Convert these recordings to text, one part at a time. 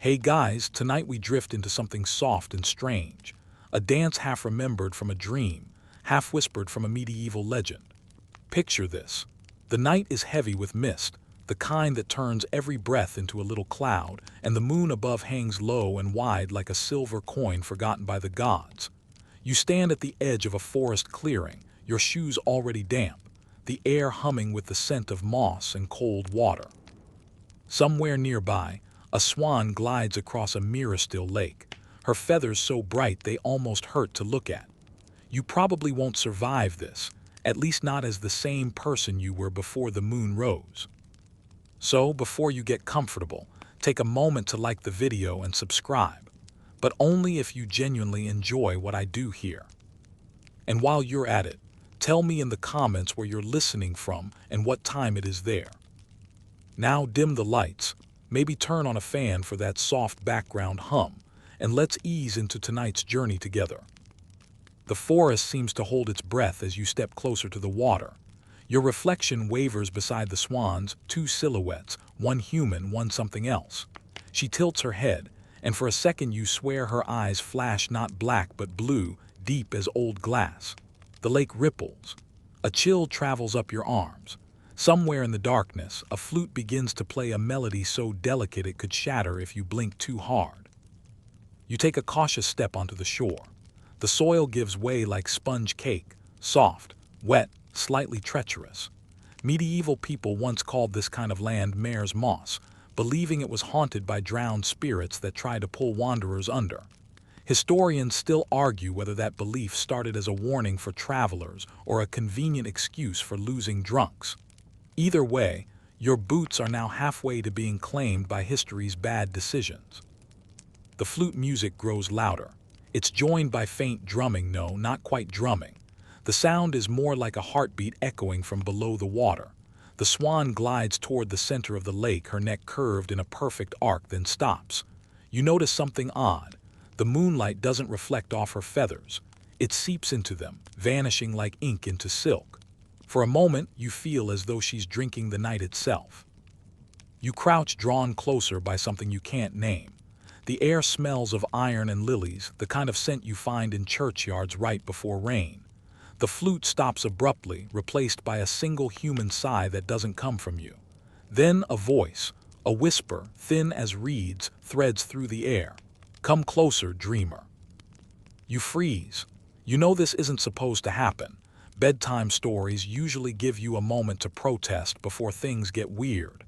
Hey guys, tonight we drift into something soft and strange. A dance half remembered from a dream, half whispered from a medieval legend. Picture this. The night is heavy with mist, the kind that turns every breath into a little cloud, and the moon above hangs low and wide like a silver coin forgotten by the gods. You stand at the edge of a forest clearing, your shoes already damp, the air humming with the scent of moss and cold water. Somewhere nearby, a swan glides across a mirror-still lake, her feathers so bright they almost hurt to look at. You probably won't survive this, at least not as the same person you were before the moon rose. So, before you get comfortable, take a moment to like the video and subscribe, but only if you genuinely enjoy what I do here. And while you're at it, tell me in the comments where you're listening from and what time it is there. Now dim the lights, maybe turn on a fan for that soft background hum, and let's ease into tonight's journey together. The forest seems to hold its breath as you step closer to the water. Your reflection wavers beside the swans, two silhouettes, one human, one something else. She tilts her head, and for a second you swear her eyes flash not black but blue, deep as old glass. The lake ripples. A chill travels up your arms. Somewhere in the darkness, a flute begins to play a melody so delicate it could shatter if you blink too hard. You take a cautious step onto the shore. The soil gives way like sponge cake, soft, wet, slightly treacherous. Medieval people once called this kind of land mare's moss, believing it was haunted by drowned spirits that try to pull wanderers under. Historians still argue whether that belief started as a warning for travelers or a convenient excuse for losing drunks. Either way, your boots are now halfway to being claimed by history's bad decisions. The flute music grows louder. It's joined by faint drumming, no, not quite drumming. The sound is more like a heartbeat echoing from below the water. The swan glides toward the center of the lake, her neck curved in a perfect arc, then stops. You notice something odd. The moonlight doesn't reflect off her feathers. It seeps into them, vanishing like ink into silk. For a moment, you feel as though she's drinking the night itself. You crouch, drawn closer by something you can't name. The air smells of iron and lilies, the kind of scent you find in churchyards right before rain. The flute stops abruptly, replaced by a single human sigh that doesn't come from you. Then a voice, a whisper, thin as reeds, threads through the air. "Come closer, dreamer." You freeze. You know this isn't supposed to happen. Bedtime stories usually give you a moment to protest before things get weird.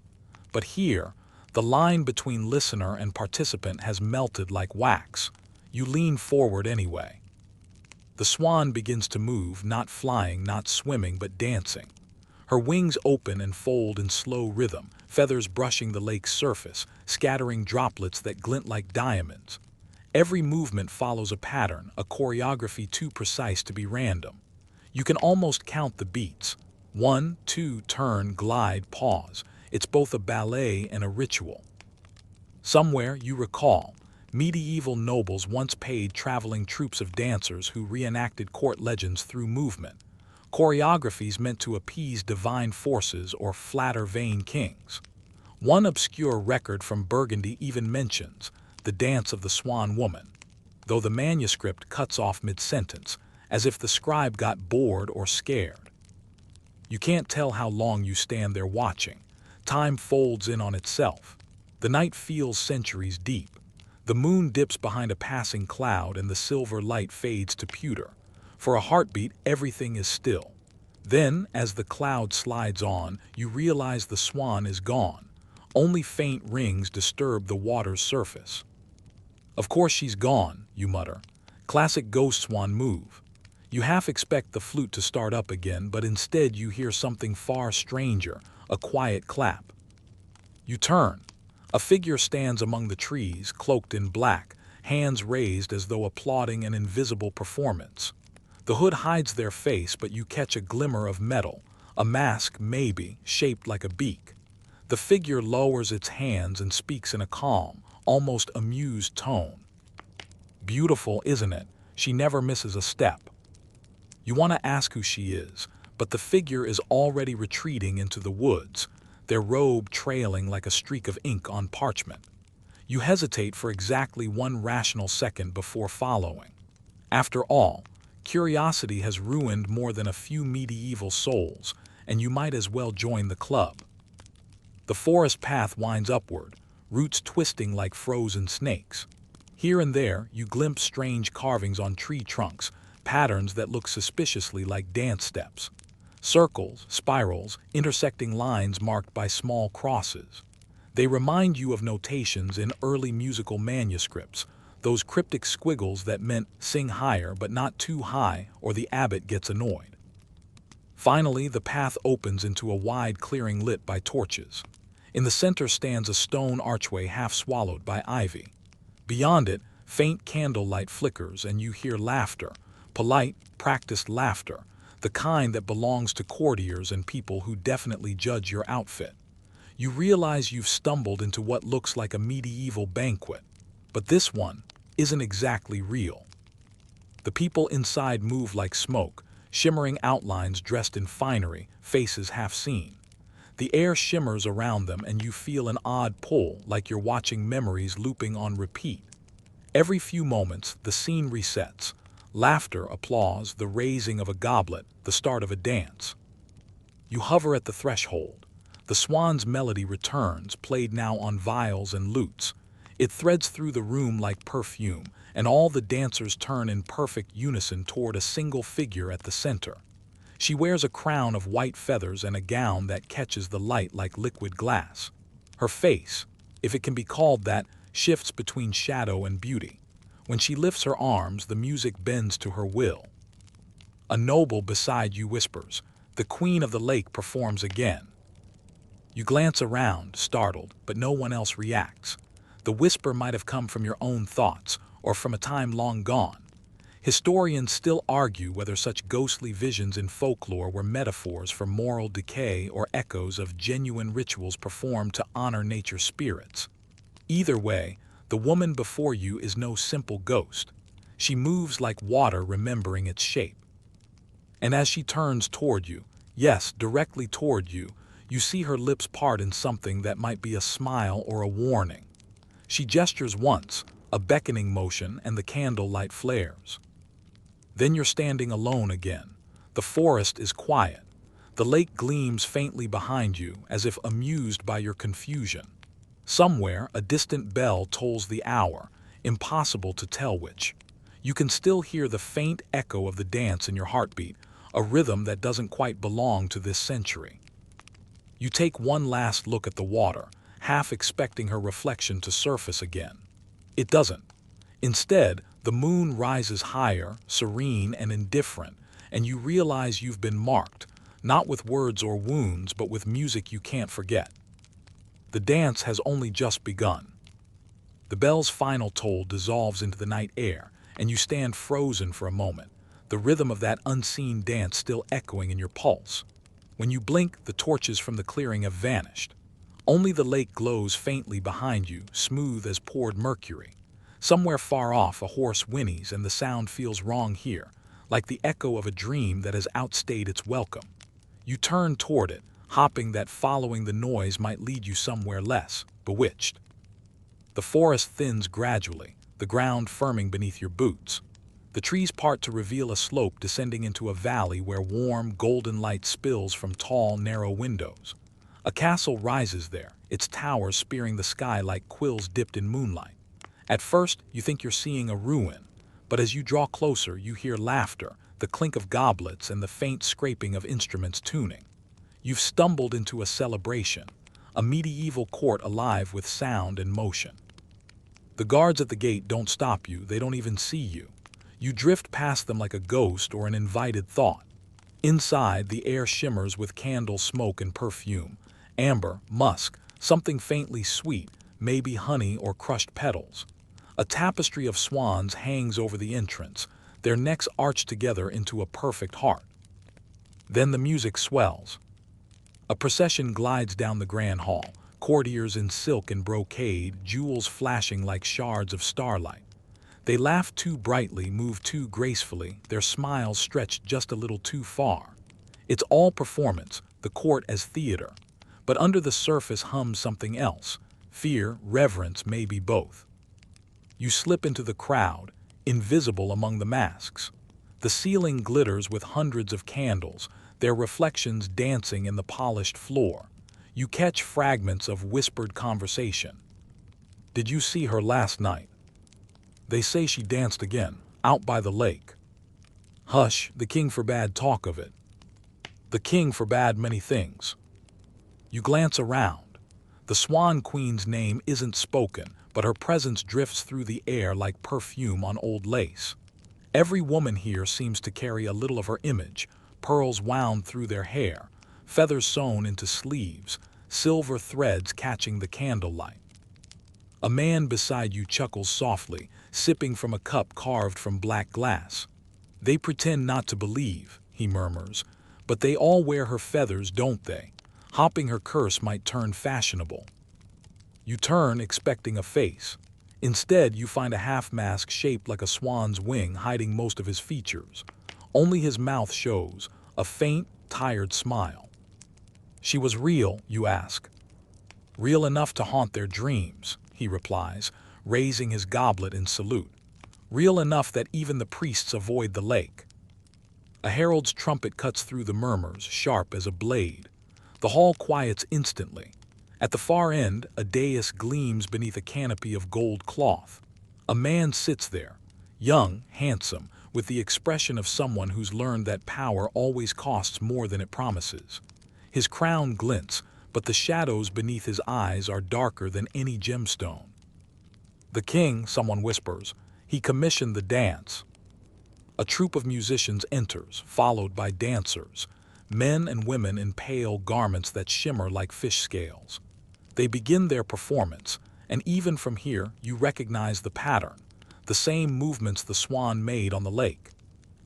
But here, the line between listener and participant has melted like wax. You lean forward anyway. The swan begins to move, not flying, not swimming, but dancing. Her wings open and fold in slow rhythm, feathers brushing the lake's surface, scattering droplets that glint like diamonds. Every movement follows a pattern, a choreography too precise to be random. You can almost count the beats. 1, 2, turn, glide, pause. It's both a ballet and a ritual. Somewhere, you recall, medieval nobles once paid traveling troupes of dancers who reenacted court legends through movement. Choreographies meant to appease divine forces or flatter vain kings. One obscure record from Burgundy even mentions the dance of the swan woman, though the manuscript cuts off mid-sentence, as if the scribe got bored or scared. You can't tell how long you stand there watching. Time folds in on itself. The night feels centuries deep. The moon dips behind a passing cloud and the silver light fades to pewter. For a heartbeat, everything is still. Then, as the cloud slides on, you realize the swan is gone. Only faint rings disturb the water's surface. "Of course she's gone," you mutter. Classic ghost swan move. You half expect the flute to start up again, but instead you hear something far stranger, a quiet clap. You turn. A figure stands among the trees, cloaked in black, hands raised as though applauding an invisible performance. The hood hides their face, but you catch a glimmer of metal, a mask maybe, shaped like a beak. The figure lowers its hands and speaks in a calm, almost amused tone. "Beautiful, isn't it? She never misses a step." You want to ask who she is, but the figure is already retreating into the woods, their robe trailing like a streak of ink on parchment. You hesitate for exactly one rational second before following. After all, curiosity has ruined more than a few medieval souls, and you might as well join the club. The forest path winds upward, roots twisting like frozen snakes. Here and there, you glimpse strange carvings on tree trunks, patterns that look suspiciously like dance steps. Circles, spirals, intersecting lines marked by small crosses. They remind you of notations in early musical manuscripts, those cryptic squiggles that meant sing higher but not too high or the abbot gets annoyed. Finally, the path opens into a wide clearing lit by torches. In the center stands a stone archway half swallowed by ivy. Beyond it, faint candlelight flickers and you hear laughter, polite, practiced laughter, the kind that belongs to courtiers and people who definitely judge your outfit. You realize you've stumbled into what looks like a medieval banquet, but this one isn't exactly real. The people inside move like smoke, shimmering outlines dressed in finery, faces half seen. The air shimmers around them and you feel an odd pull, like you're watching memories looping on repeat. Every few moments, the scene resets. Laughter, applause, the raising of a goblet, the start of a dance. You hover at the threshold. The Swan's melody returns, played now on viols and lutes. It threads through the room like perfume, and all the dancers turn in perfect unison toward a single figure at the center. She wears a crown of white feathers and a gown that catches the light like liquid glass. Her face, if it can be called that, shifts between shadow and beauty. When she lifts her arms, the music bends to her will. A noble beside you whispers, "The Queen of the Lake performs again." You glance around, startled, but no one else reacts. The whisper might have come from your own thoughts, or from a time long gone. Historians still argue whether such ghostly visions in folklore were metaphors for moral decay or echoes of genuine rituals performed to honor nature's spirits. Either way, the woman before you is no simple ghost. She moves like water remembering its shape. And as she turns toward you, yes, directly toward you, you see her lips part in something that might be a smile or a warning. She gestures once, a beckoning motion, and the candlelight flares. Then you're standing alone again. The forest is quiet. The lake gleams faintly behind you, as if amused by your confusion. Somewhere, a distant bell tolls the hour, impossible to tell which. You can still hear the faint echo of the dance in your heartbeat, a rhythm that doesn't quite belong to this century. You take one last look at the water, half expecting her reflection to surface again. It doesn't. Instead, the moon rises higher, serene and indifferent, and you realize you've been marked, not with words or wounds, but with music you can't forget. The dance has only just begun. The bell's final toll dissolves into the night air, and you stand frozen for a moment, the rhythm of that unseen dance still echoing in your pulse. When you blink, the torches from the clearing have vanished. Only the lake glows faintly behind you, smooth as poured mercury. Somewhere far off, a horse whinnies, and the sound feels wrong here, like the echo of a dream that has outstayed its welcome. You turn toward it, hoping that following the noise might lead you somewhere less bewitched. The forest thins gradually, the ground firming beneath your boots. The trees part to reveal a slope descending into a valley where warm, golden light spills from tall, narrow windows. A castle rises there, its towers spearing the sky like quills dipped in moonlight. At first, you think you're seeing a ruin, but as you draw closer, you hear laughter, the clink of goblets, and the faint scraping of instruments tuning. You've stumbled into a celebration, a medieval court alive with sound and motion. The guards at the gate don't stop you, they don't even see you. You drift past them like a ghost or an invited thought. Inside, the air shimmers with candle smoke and perfume, amber, musk, something faintly sweet, maybe honey or crushed petals. A tapestry of swans hangs over the entrance, their necks arched together into a perfect heart. Then the music swells. A procession glides down the grand hall, courtiers in silk and brocade, jewels flashing like shards of starlight. They laugh too brightly, move too gracefully, their smiles stretch just a little too far. It's all performance, the court as theater. But under the surface hums something else, fear, reverence, maybe both. You slip into the crowd, invisible among the masks. The ceiling glitters with hundreds of candles, their reflections dancing in the polished floor. You catch fragments of whispered conversation. "Did you see her last night? They say she danced again, out by the lake." "Hush, the king forbade talk of it." "The king forbade many things." You glance around. The Swan Queen's name isn't spoken, but her presence drifts through the air like perfume on old lace. Every woman here seems to carry a little of her image, pearls wound through their hair, feathers sewn into sleeves, silver threads catching the candlelight. A man beside you chuckles softly, sipping from a cup carved from black glass. "They pretend not to believe," he murmurs, "but they all wear her feathers, don't they? Hopping her curse might turn fashionable." You turn, expecting a face. Instead, you find a half-mask shaped like a swan's wing hiding most of his features. Only his mouth shows, a faint, tired smile. "She was real," you ask. "Real enough to haunt their dreams," he replies, raising his goblet in salute. "Real enough that even the priests avoid the lake." A herald's trumpet cuts through the murmurs, sharp as a blade. The hall quiets instantly. At the far end, a dais gleams beneath a canopy of gold cloth. A man sits there, young, handsome, with the expression of someone who's learned that power always costs more than it promises. His crown glints, but the shadows beneath his eyes are darker than any gemstone. "The king," someone whispers, "he commissioned the dance." A troupe of musicians enters, followed by dancers, men and women in pale garments that shimmer like fish scales. They begin their performance, and even from here you recognize the pattern, the same movements the swan made on the lake.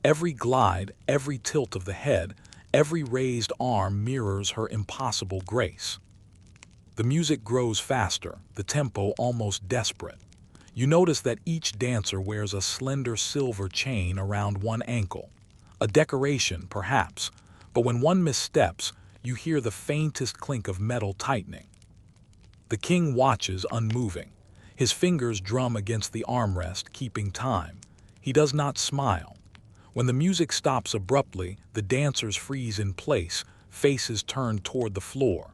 Every glide, every tilt of the head, every raised arm mirrors her impossible grace. The music grows faster, the tempo almost desperate. You notice that each dancer wears a slender silver chain around one ankle. A decoration, perhaps, but when one missteps, you hear the faintest clink of metal tightening. The king watches, unmoving. His fingers drum against the armrest, keeping time. He does not smile. When the music stops abruptly, the dancers freeze in place, faces turned toward the floor.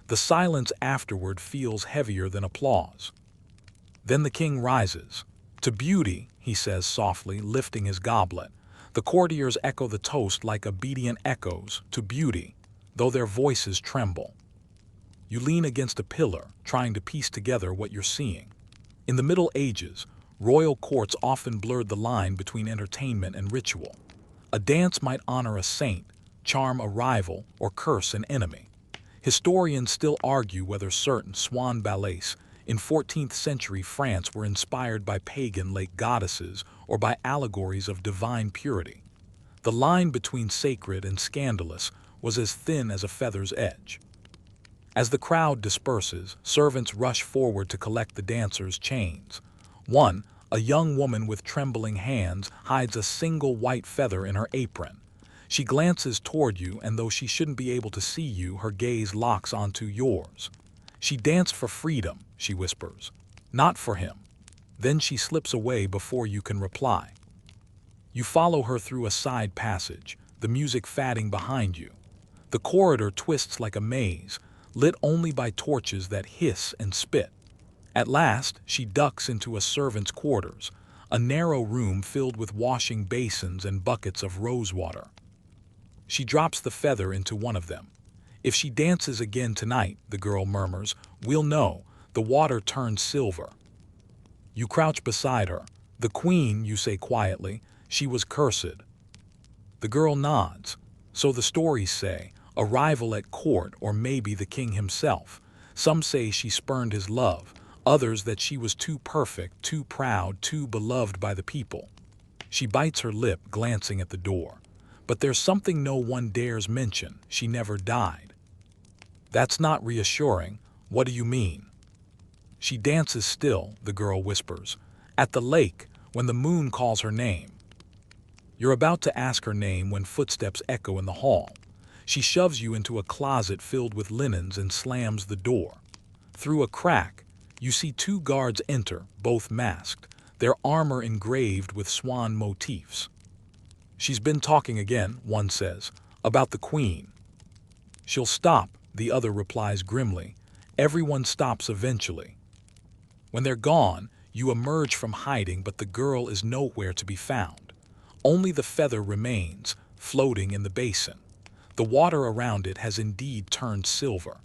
The silence afterward feels heavier than applause. Then the king rises. "To beauty," he says softly, lifting his goblet. The courtiers echo the toast like obedient echoes, "to beauty," though their voices tremble. You lean against a pillar, trying to piece together what you're seeing. In the Middle Ages, royal courts often blurred the line between entertainment and ritual. A dance might honor a saint, charm a rival, or curse an enemy. Historians still argue whether certain swan ballets in 14th century France were inspired by pagan lake goddesses or by allegories of divine purity. The line between sacred and scandalous was as thin as a feather's edge. As the crowd disperses, servants rush forward to collect the dancers' chains. One, a young woman with trembling hands, hides a single white feather in her apron. She glances toward you, and though she shouldn't be able to see you, her gaze locks onto yours. "She danced for freedom," she whispers. "Not for him." Then she slips away before you can reply. You follow her through a side passage, the music fading behind you. The corridor twists like a maze, lit only by torches that hiss and spit. At last, she ducks into a servant's quarters, a narrow room filled with washing basins and buckets of rosewater. She drops the feather into one of them. "If she dances again tonight," the girl murmurs, "we'll know." The water turns silver. You crouch beside her. "The queen," you say quietly, "she was cursed." The girl nods. "So the stories say. A rival at court, or maybe the king himself. Some say she spurned his love, others that she was too perfect, too proud, too beloved by the people." She bites her lip, glancing at the door. "But there's something no one dares mention. She never died." "That's not reassuring. What do you mean?" "She dances still," the girl whispers. "At the lake, when the moon calls her name." You're about to ask her name when footsteps echo in the hall. She shoves you into a closet filled with linens and slams the door. Through a crack, You see two guards enter, both masked, their armor engraved with swan motifs. "She's been talking again," one says, "about the queen." "She'll stop," the other replies grimly. "Everyone stops eventually." When they're gone, you emerge from hiding, but the girl is nowhere to be found. Only the feather remains, floating in the basin. The water around it has indeed turned silver.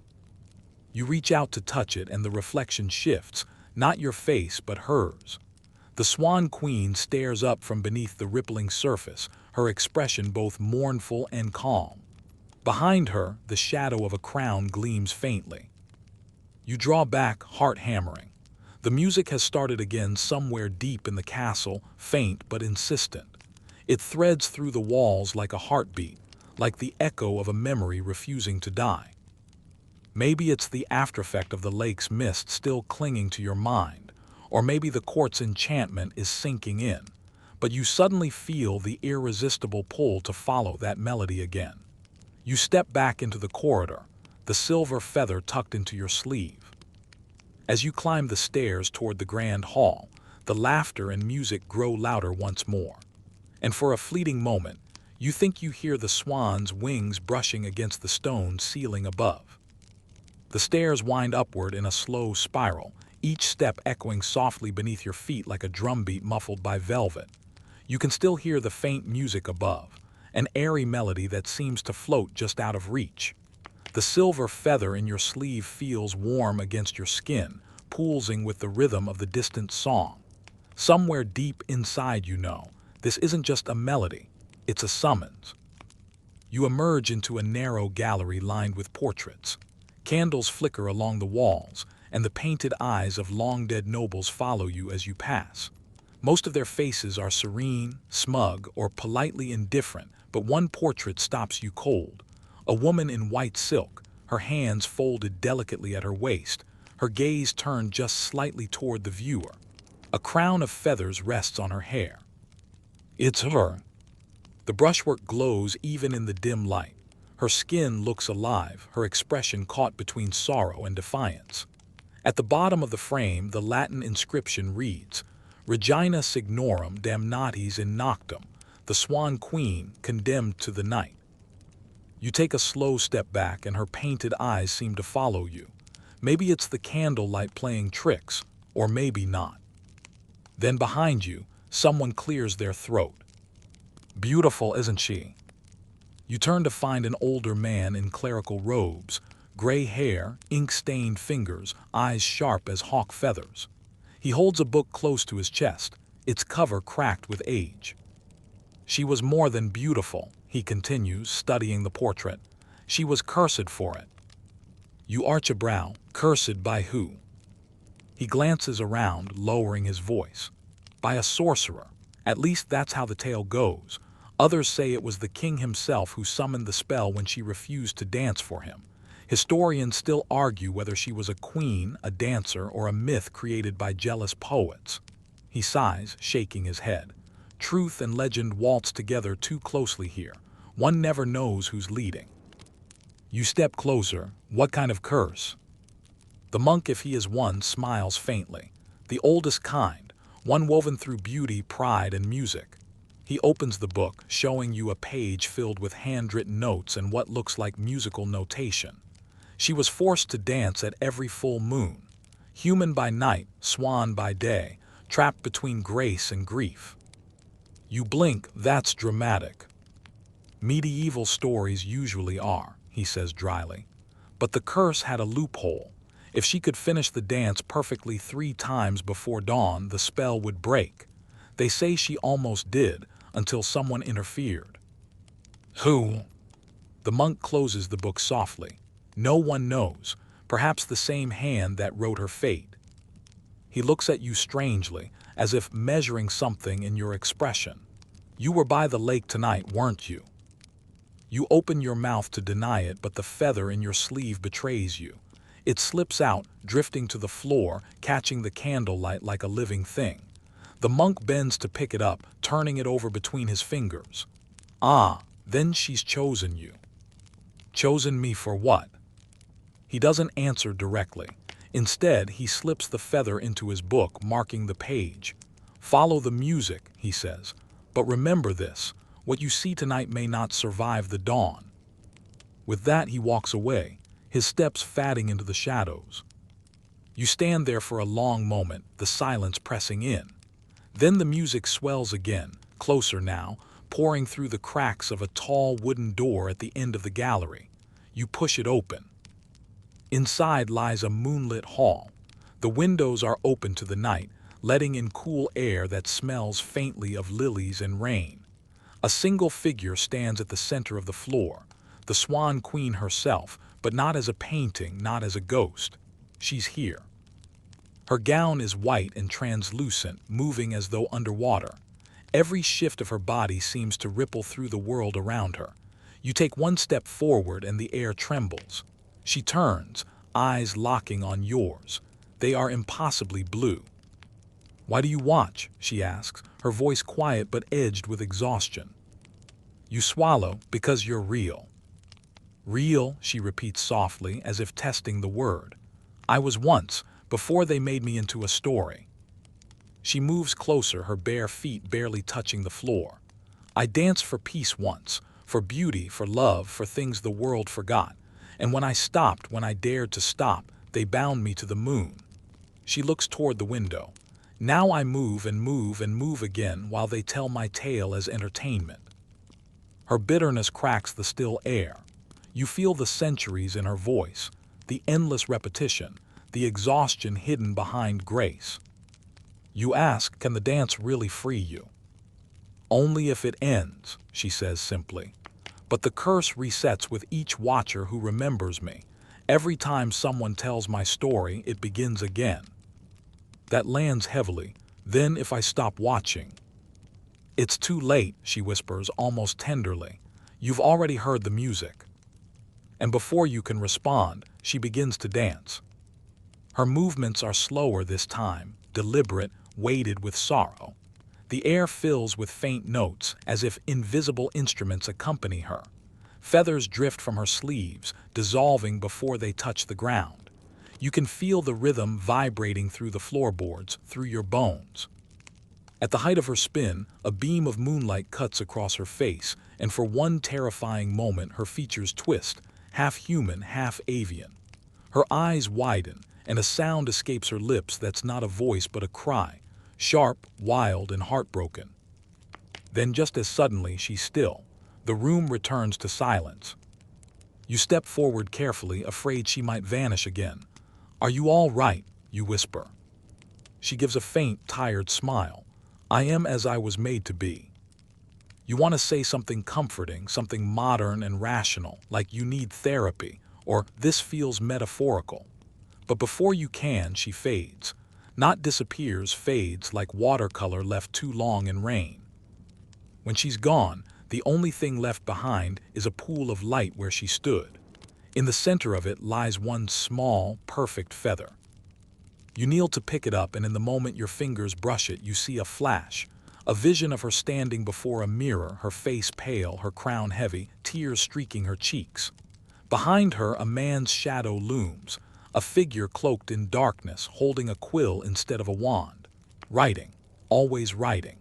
You reach out to touch it, and the reflection shifts, not your face, but hers. The Swan Queen stares up from beneath the rippling surface, her expression both mournful and calm. Behind her, the shadow of a crown gleams faintly. You draw back, heart hammering. The music has started again somewhere deep in the castle, faint but insistent. It threads through the walls like a heartbeat, like the echo of a memory refusing to die. Maybe it's the aftereffect of the lake's mist still clinging to your mind, or maybe the court's enchantment is sinking in, but you suddenly feel the irresistible pull to follow that melody again. You step back into the corridor, the silver feather tucked into your sleeve. As you climb the stairs toward the grand hall, the laughter and music grow louder once more. And for a fleeting moment, you think you hear the swan's wings brushing against the stone ceiling above. The stairs wind upward in a slow spiral, each step echoing softly beneath your feet like a drumbeat muffled by velvet. You can still hear the faint music above, an airy melody that seems to float just out of reach. The silver feather in your sleeve feels warm against your skin, pulsing with the rhythm of the distant song. Somewhere deep inside you know, this isn't just a melody, it's a summons. You emerge into a narrow gallery lined with portraits. Candles flicker along the walls, and the painted eyes of long-dead nobles follow you as you pass. Most of their faces are serene, smug, or politely indifferent, but one portrait stops you cold. A woman in white silk, her hands folded delicately at her waist, her gaze turned just slightly toward the viewer. A crown of feathers rests on her hair. It's her. The brushwork glows even in the dim light. Her skin looks alive, her expression caught between sorrow and defiance. At the bottom of the frame, the Latin inscription reads, "Regina signorum damnatis in noctem," the Swan Queen condemned to the night. You take a slow step back, and her painted eyes seem to follow you. Maybe it's the candlelight playing tricks, or maybe not. Then behind you, someone clears their throat. "Beautiful, isn't she?" You turn to find an older man in clerical robes, gray hair, ink-stained fingers, eyes sharp as hawk feathers. He holds a book close to his chest, its cover cracked with age. "She was more than beautiful," he continues, studying the portrait. "She was cursed for it." You arch a brow. "Cursed by who?" He glances around, lowering his voice. "By a sorcerer. At least that's how the tale goes. Others say it was the king himself who summoned the spell when she refused to dance for him. Historians still argue whether she was a queen, a dancer, or a myth created by jealous poets." He sighs, shaking his head. "Truth and legend waltz together too closely here. One never knows who's leading." You step closer. "What kind of curse?" The monk, if he is one, smiles faintly. "The oldest kind, one woven through beauty, pride, and music." He opens the book, showing you a page filled with handwritten notes and what looks like musical notation. She was forced to dance at every full moon. Human by night, swan by day, trapped between grace and grief. You blink. "That's dramatic." "Medieval stories usually are," he says dryly. "But the curse had a loophole. If she could finish the dance perfectly 3 times before dawn, the spell would break. They say she almost did, until someone interfered." "Who?" The monk closes the book softly. "No one knows. Perhaps the same hand that wrote her fate." He looks at you strangely, as if measuring something in your expression. "You were by the lake tonight, weren't you?" You open your mouth to deny it, but the feather in your sleeve betrays you. It slips out, drifting to the floor, catching the candlelight like a living thing. The monk bends to pick it up, turning it over between his fingers. "Ah, then she's chosen you." "Chosen me for what?" He doesn't answer directly. Instead, he slips the feather into his book, marking the page. "Follow the music," he says. "But remember this, what you see tonight may not survive the dawn." With that, he walks away, his steps fading into the shadows. You stand there for a long moment, the silence pressing in. Then the music swells again, closer now, pouring through the cracks of a tall wooden door at the end of the gallery. You push it open. Inside lies a moonlit hall. The windows are open to the night, letting in cool air that smells faintly of lilies and rain. A single figure stands at the center of the floor, the Swan Queen herself, but not as a painting, not as a ghost. She's here. Her gown is white and translucent, moving as though underwater. Every shift of her body seems to ripple through the world around her. You take one step forward and the air trembles. She turns, eyes locking on yours. They are impossibly blue. "Why do you watch?" she asks, her voice quiet but edged with exhaustion. You swallow. "Because you're real." "Real," she repeats softly, as if testing the word. "I was once, before they made me into a story." She moves closer, her bare feet barely touching the floor. "I danced for peace once, for beauty, for love, for things the world forgot. And when I stopped, when I dared to stop, they bound me to the moon." She looks toward the window. "Now I move and move and move again while they tell my tale as entertainment." Her bitterness cracks the still air. You feel the centuries in her voice, the endless repetition, the exhaustion hidden behind grace. You ask, "Can the dance really free you?" "Only if it ends," she says simply. "But the curse resets with each watcher who remembers me. Every time someone tells my story, it begins again." That lands heavily. "Then if I stop watching?" "It's too late," she whispers almost tenderly. "You've already heard the music." And before you can respond, she begins to dance. Her movements are slower this time, deliberate, weighted with sorrow. The air fills with faint notes, as if invisible instruments accompany her. Feathers drift from her sleeves, dissolving before they touch the ground. You can feel the rhythm vibrating through the floorboards, through your bones. At the height of her spin, a beam of moonlight cuts across her face, and for one terrifying moment her features twist, half human, half avian. Her eyes widen, and a sound escapes her lips that's not a voice but a cry, sharp, wild, and heartbroken. Then just as suddenly she's still. The room returns to silence. You step forward carefully, afraid she might vanish again. "Are you all right?" you whisper. She gives a faint, tired smile. "I am as I was made to be." You want to say something comforting, something modern and rational, like "you need therapy," or "this feels metaphorical." But before you can, she fades. Not disappears, fades like watercolor left too long in rain. When she's gone, the only thing left behind is a pool of light where she stood. In the center of it lies one small, perfect feather. You kneel to pick it up, and in the moment your fingers brush it, you see a flash. A vision of her standing before a mirror, her face pale, her crown heavy, tears streaking her cheeks. Behind her, a man's shadow looms, a figure cloaked in darkness, holding a quill instead of a wand. Writing, always writing.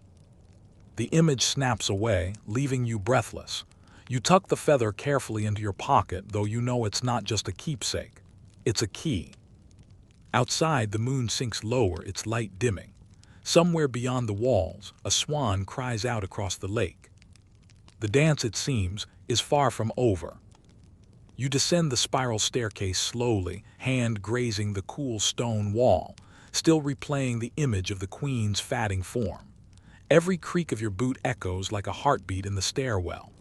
The image snaps away, leaving you breathless. You tuck the feather carefully into your pocket, though you know it's not just a keepsake. It's a key. Outside, the moon sinks lower, its light dimming. Somewhere beyond the walls, a swan cries out across the lake. The dance, it seems, is far from over. You descend the spiral staircase slowly, hand grazing the cool stone wall, still replaying the image of the queen's fatting form. Every creak of your boot echoes like a heartbeat in the stairwell.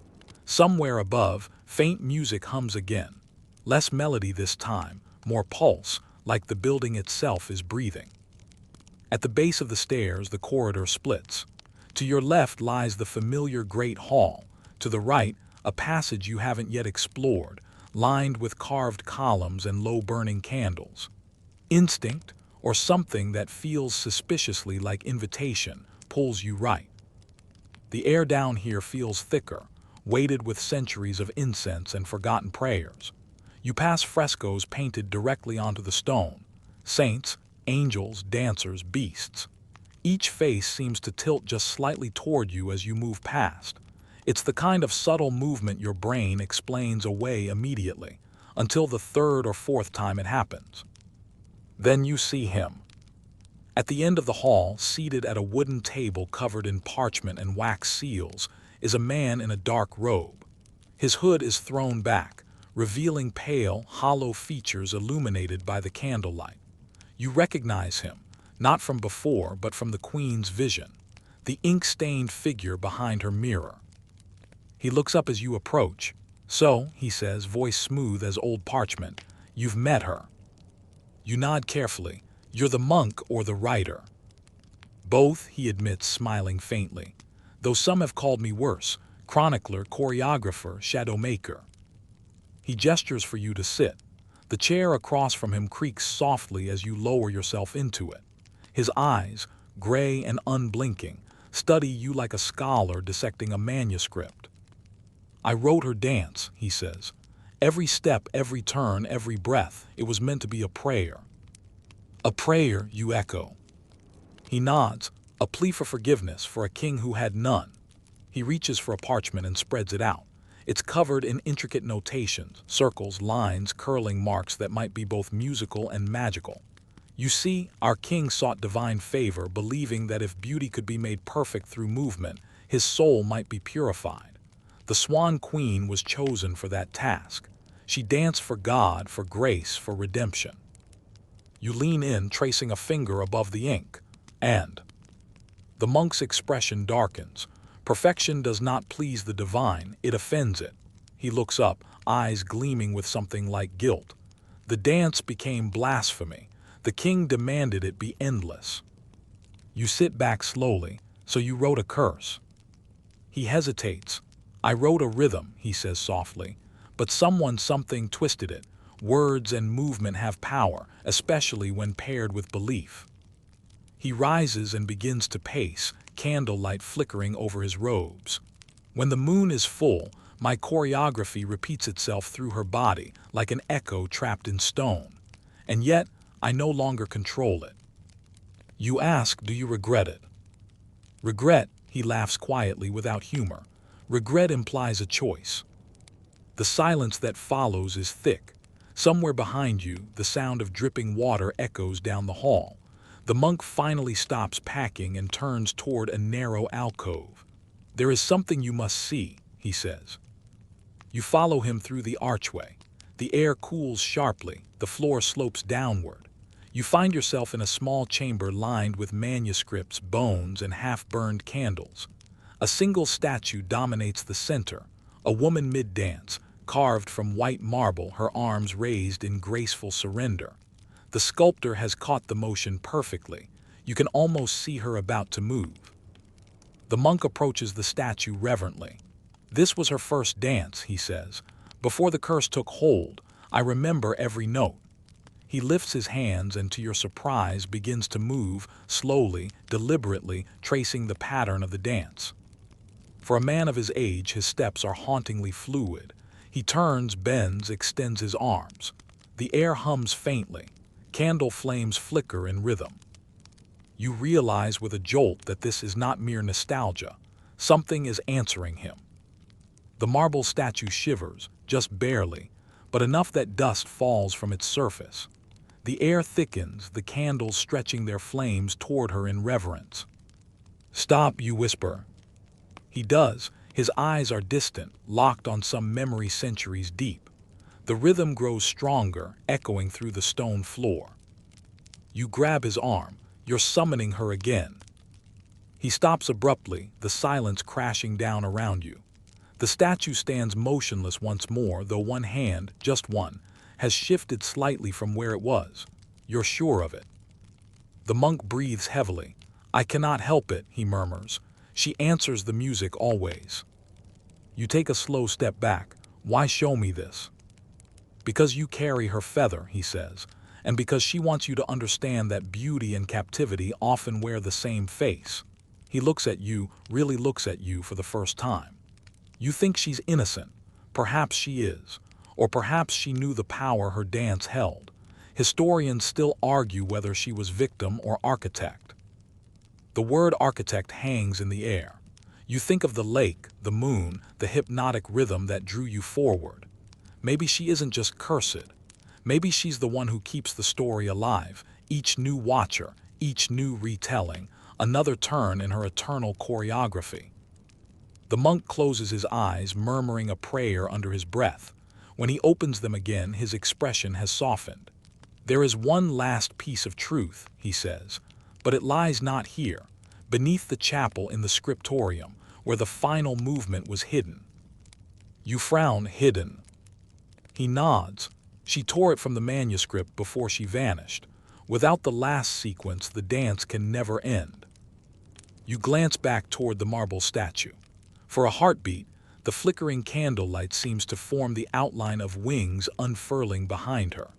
Somewhere above, faint music hums again. Less melody this time, more pulse, like the building itself is breathing. At the base of the stairs, the corridor splits. To your left lies the familiar great hall. To the right, a passage you haven't yet explored, lined with carved columns and low-burning candles. Instinct, or something that feels suspiciously like invitation, pulls you right. The air down here feels thicker, weighted with centuries of incense and forgotten prayers. You pass frescoes painted directly onto the stone. Saints, angels, dancers, beasts. Each face seems to tilt just slightly toward you as you move past. It's the kind of subtle movement your brain explains away immediately, until the third or fourth time it happens. Then you see him. At the end of the hall, seated at a wooden table covered in parchment and wax seals, is a man in a dark robe. His hood is thrown back, revealing pale, hollow features illuminated by the candlelight. You recognize him, not from before, but from the Queen's vision, the ink-stained figure behind her mirror. He looks up as you approach. "So," he says, voice smooth as old parchment, "you've met her." You nod carefully. "You're the monk or the writer?" "Both," he admits, smiling faintly. "Though some have called me worse: chronicler, choreographer, shadow maker." He gestures for you to sit. The chair across from him creaks softly as you lower yourself into it. His eyes, gray and unblinking, study you like a scholar dissecting a manuscript. "I wrote her dance," he says. "Every step, every turn, every breath. It was meant to be a prayer." "A prayer," you echo. He nods. "A plea for forgiveness for a king who had none." He reaches for a parchment and spreads it out. It's covered in intricate notations, circles, lines, curling marks that might be both musical and magical. "You see, our king sought divine favor, believing that if beauty could be made perfect through movement, his soul might be purified. The Swan Queen was chosen for that task. She danced for God, for grace, for redemption." You lean in, tracing a finger above the ink. "And?" The monk's expression darkens. Perfection does not please the divine, it offends it. He looks up, eyes gleaming with something like guilt. "The dance became blasphemy. The king demanded it be endless." You sit back slowly. "So you wrote a curse?" He hesitates. "I wrote a rhythm," he says softly, "but something twisted it. Words and movement have power, especially when paired with belief." He rises and begins to pace, candlelight flickering over his robes. "When the moon is full, my choreography repeats itself through her body, like an echo trapped in stone. And yet, I no longer control it." You ask, "Do you regret it?" "Regret," he laughs quietly without humor. "Regret implies a choice." The silence that follows is thick. Somewhere behind you, the sound of dripping water echoes down the hall. The monk finally stops packing and turns toward a narrow alcove. "There is something you must see," he says. You follow him through the archway. The air cools sharply, the floor slopes downward. You find yourself in a small chamber lined with manuscripts, bones, and half-burned candles. A single statue dominates the center, a woman mid-dance, carved from white marble, her arms raised in graceful surrender. The sculptor has caught the motion perfectly. You can almost see her about to move. The monk approaches the statue reverently. "This was her first dance," he says. "Before the curse took hold, I remember every note." He lifts his hands and, to your surprise, begins to move, slowly, deliberately, tracing the pattern of the dance. For a man of his age, his steps are hauntingly fluid. He turns, bends, extends his arms. The air hums faintly. Candle flames flicker in rhythm. You realize with a jolt that this is not mere nostalgia. Something is answering him. The marble statue shivers, just barely, but enough that dust falls from its surface. The air thickens, the candles stretching their flames toward her in reverence. "Stop," you whisper. He does. His eyes are distant, locked on some memory centuries deep. The rhythm grows stronger, echoing through the stone floor. You grab his arm. You're summoning her again. He stops abruptly, the silence crashing down around you. The statue stands motionless once more, though one hand, just one, has shifted slightly from where it was. You're sure of it. The monk breathes heavily. "I cannot help it," he murmurs. "She answers the music always." You take a slow step back. "Why show me this?" "Because you carry her feather," he says, "and because she wants you to understand that beauty and captivity often wear the same face." He looks at you, really looks at you for the first time. You think she's innocent. Perhaps she is. Or perhaps she knew the power her dance held. Historians still argue whether she was victim or architect. The word architect hangs in the air. You think of the lake, the moon, the hypnotic rhythm that drew you forward. Maybe she isn't just cursed. Maybe she's the one who keeps the story alive, each new watcher, each new retelling, another turn in her eternal choreography. The monk closes his eyes, murmuring a prayer under his breath. When he opens them again, his expression has softened. "There is one last piece of truth," he says, "but it lies not here, beneath the chapel in the scriptorium, where the final movement was hidden." You frown. Hidden? He nods. She tore it from the manuscript before she vanished. Without the last sequence, the dance can never end. You glance back toward the marble statue. For a heartbeat, the flickering candlelight seems to form the outline of wings unfurling behind her.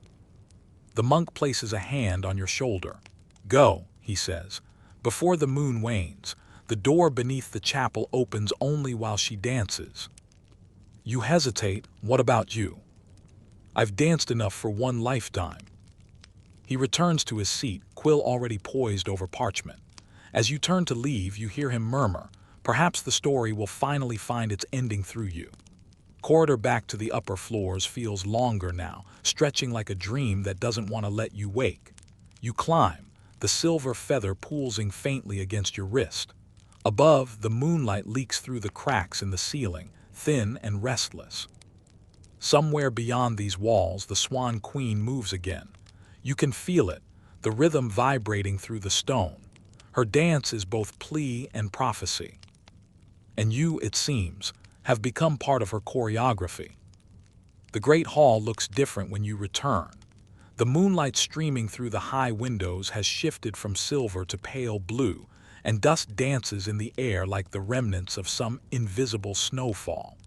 The monk places a hand on your shoulder. "Go," he says. Before the moon wanes, the door beneath the chapel opens only while she dances. You hesitate. "What about you?" "I've danced enough for one lifetime." He returns to his seat, quill already poised over parchment. As you turn to leave, you hear him murmur, "Perhaps the story will finally find its ending through you." Corridor back to the upper floors feels longer now, stretching like a dream that doesn't want to let you wake. You climb, the silver feather pulsing faintly against your wrist. Above, the moonlight leaks through the cracks in the ceiling, thin and restless. Somewhere beyond these walls, the Swan Queen moves again. You can feel it, the rhythm vibrating through the stone. Her dance is both plea and prophecy. And you, it seems, have become part of her choreography. The great hall looks different when you return. The moonlight streaming through the high windows has shifted from silver to pale blue, and dust dances in the air like the remnants of some invisible snowfall.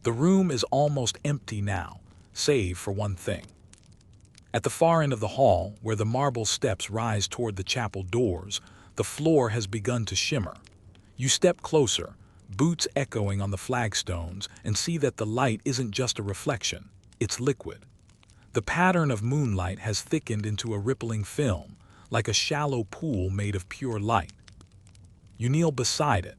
The room is almost empty now, save for one thing. At the far end of the hall, where the marble steps rise toward the chapel doors, the floor has begun to shimmer. You step closer, boots echoing on the flagstones, and see that the light isn't just a reflection, it's liquid. The pattern of moonlight has thickened into a rippling film, like a shallow pool made of pure light. You kneel beside it.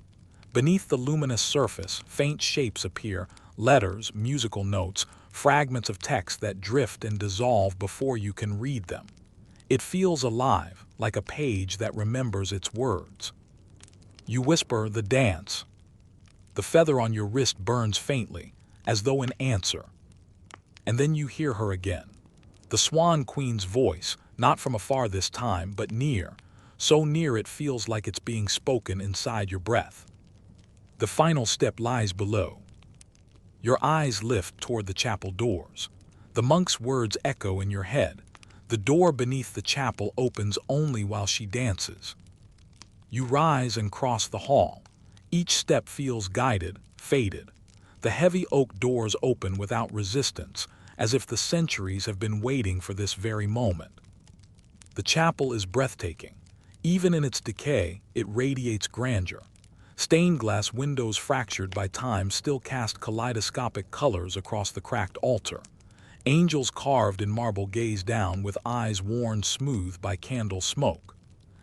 Beneath the luminous surface, faint shapes appear, letters, musical notes, fragments of text that drift and dissolve before you can read them. It feels alive, like a page that remembers its words. You whisper, "The dance." The feather on your wrist burns faintly, as though in answer. And then you hear her again. The Swan Queen's voice, not from afar this time, but near, so near it feels like it's being spoken inside your breath. The final step lies below. Your eyes lift toward the chapel doors. The monk's words echo in your head. The door beneath the chapel opens only while she dances. You rise and cross the hall. Each step feels guided, fated. The heavy oak doors open without resistance, as if the centuries have been waiting for this very moment. The chapel is breathtaking. Even in its decay, it radiates grandeur. Stained glass windows fractured by time still cast kaleidoscopic colors across the cracked altar. Angels carved in marble gaze down with eyes worn smooth by candle smoke.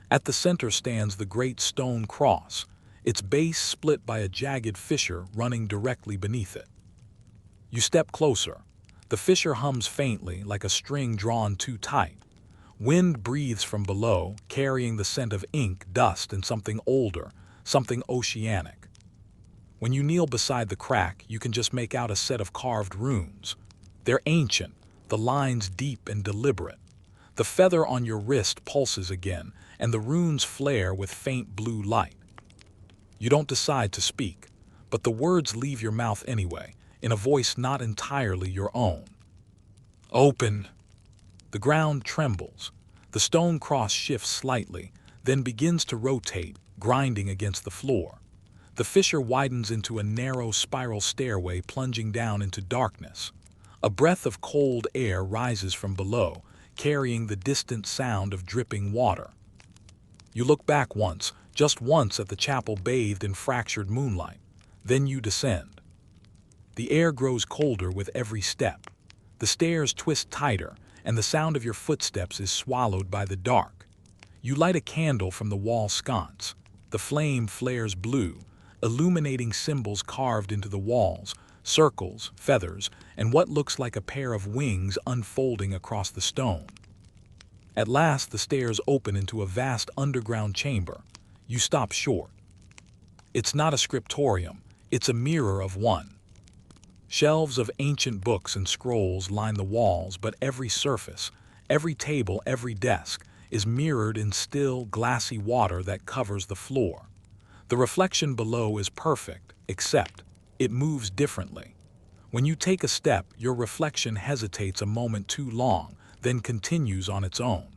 At the center stands the great stone cross, its base split by a jagged fissure running directly beneath it. You step closer. The fissure hums faintly, like a string drawn too tight. Wind breathes from below, carrying the scent of ink, dust, and something older, something oceanic. When you kneel beside the crack, you can just make out a set of carved runes. They're ancient, the lines deep and deliberate. The feather on your wrist pulses again, and the runes flare with faint blue light. You don't decide to speak, but the words leave your mouth anyway, in a voice not entirely your own. "Open." The ground trembles. The stone cross shifts slightly, then begins to rotate, grinding against the floor. The fissure widens into a narrow spiral stairway plunging down into darkness. A breath of cold air rises from below, carrying the distant sound of dripping water. You look back once, just once, at the chapel bathed in fractured moonlight. Then you descend. The air grows colder with every step. The stairs twist tighter, and the sound of your footsteps is swallowed by the dark. You light a candle from the wall sconce. The flame flares blue, illuminating symbols carved into the walls, circles, feathers, and what looks like a pair of wings unfolding across the stone. At last, the stairs open into a vast underground chamber. You stop short. It's not a scriptorium, it's a mirror of one. Shelves of ancient books and scrolls line the walls, but every surface, every table, every desk is mirrored in still, glassy water that covers the floor. The reflection below is perfect, except it moves differently. When you take a step, your reflection hesitates a moment too long, then continues on its own.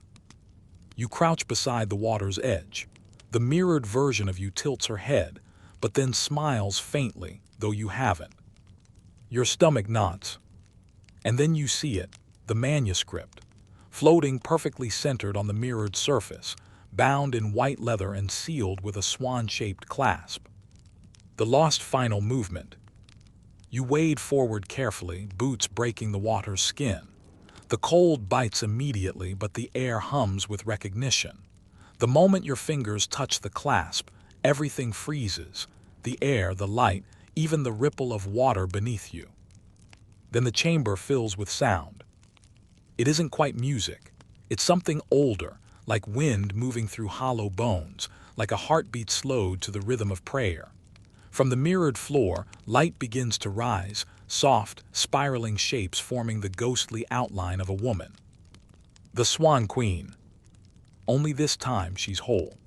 You crouch beside the water's edge. The mirrored version of you tilts her head, but then smiles faintly, though you haven't. Your stomach knots. And then you see it, the manuscript, floating perfectly centered on the mirrored surface, bound in white leather and sealed with a swan-shaped clasp. The lost final movement. You wade forward carefully, boots breaking the water's skin. The cold bites immediately, but the air hums with recognition. The moment your fingers touch the clasp, everything freezes. The air, the light, even the ripple of water beneath you. Then the chamber fills with sound. It isn't quite music. It's something older, like wind moving through hollow bones, like a heartbeat slowed to the rhythm of prayer. From the mirrored floor, light begins to rise, soft, spiraling shapes forming the ghostly outline of a woman. The Swan Queen. Only this time she's whole.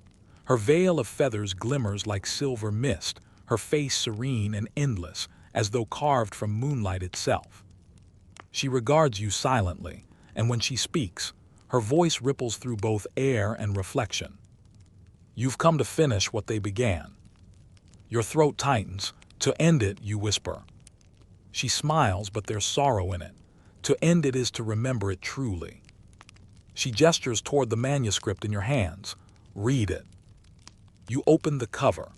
Her veil of feathers glimmers like silver mist, her face serene and endless, as though carved from moonlight itself. She regards you silently, and when she speaks, her voice ripples through both air and reflection. You've come to finish what they began. Your throat tightens. To end it, you whisper. She smiles, but there's sorrow in it. To end it is to remember it truly. She gestures toward the manuscript in your hands. Read it. You open the cover.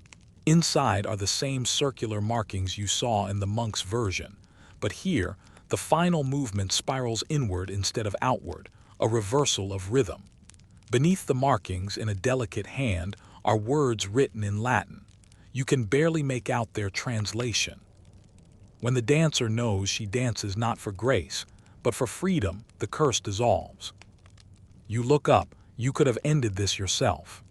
Inside are the same circular markings you saw in the monk's version, but here, the final movement spirals inward instead of outward, a reversal of rhythm. Beneath the markings, in a delicate hand, are words written in Latin. You can barely make out their translation. When the dancer knows she dances not for grace, but for freedom, the curse dissolves. You look up. You could have ended this yourself.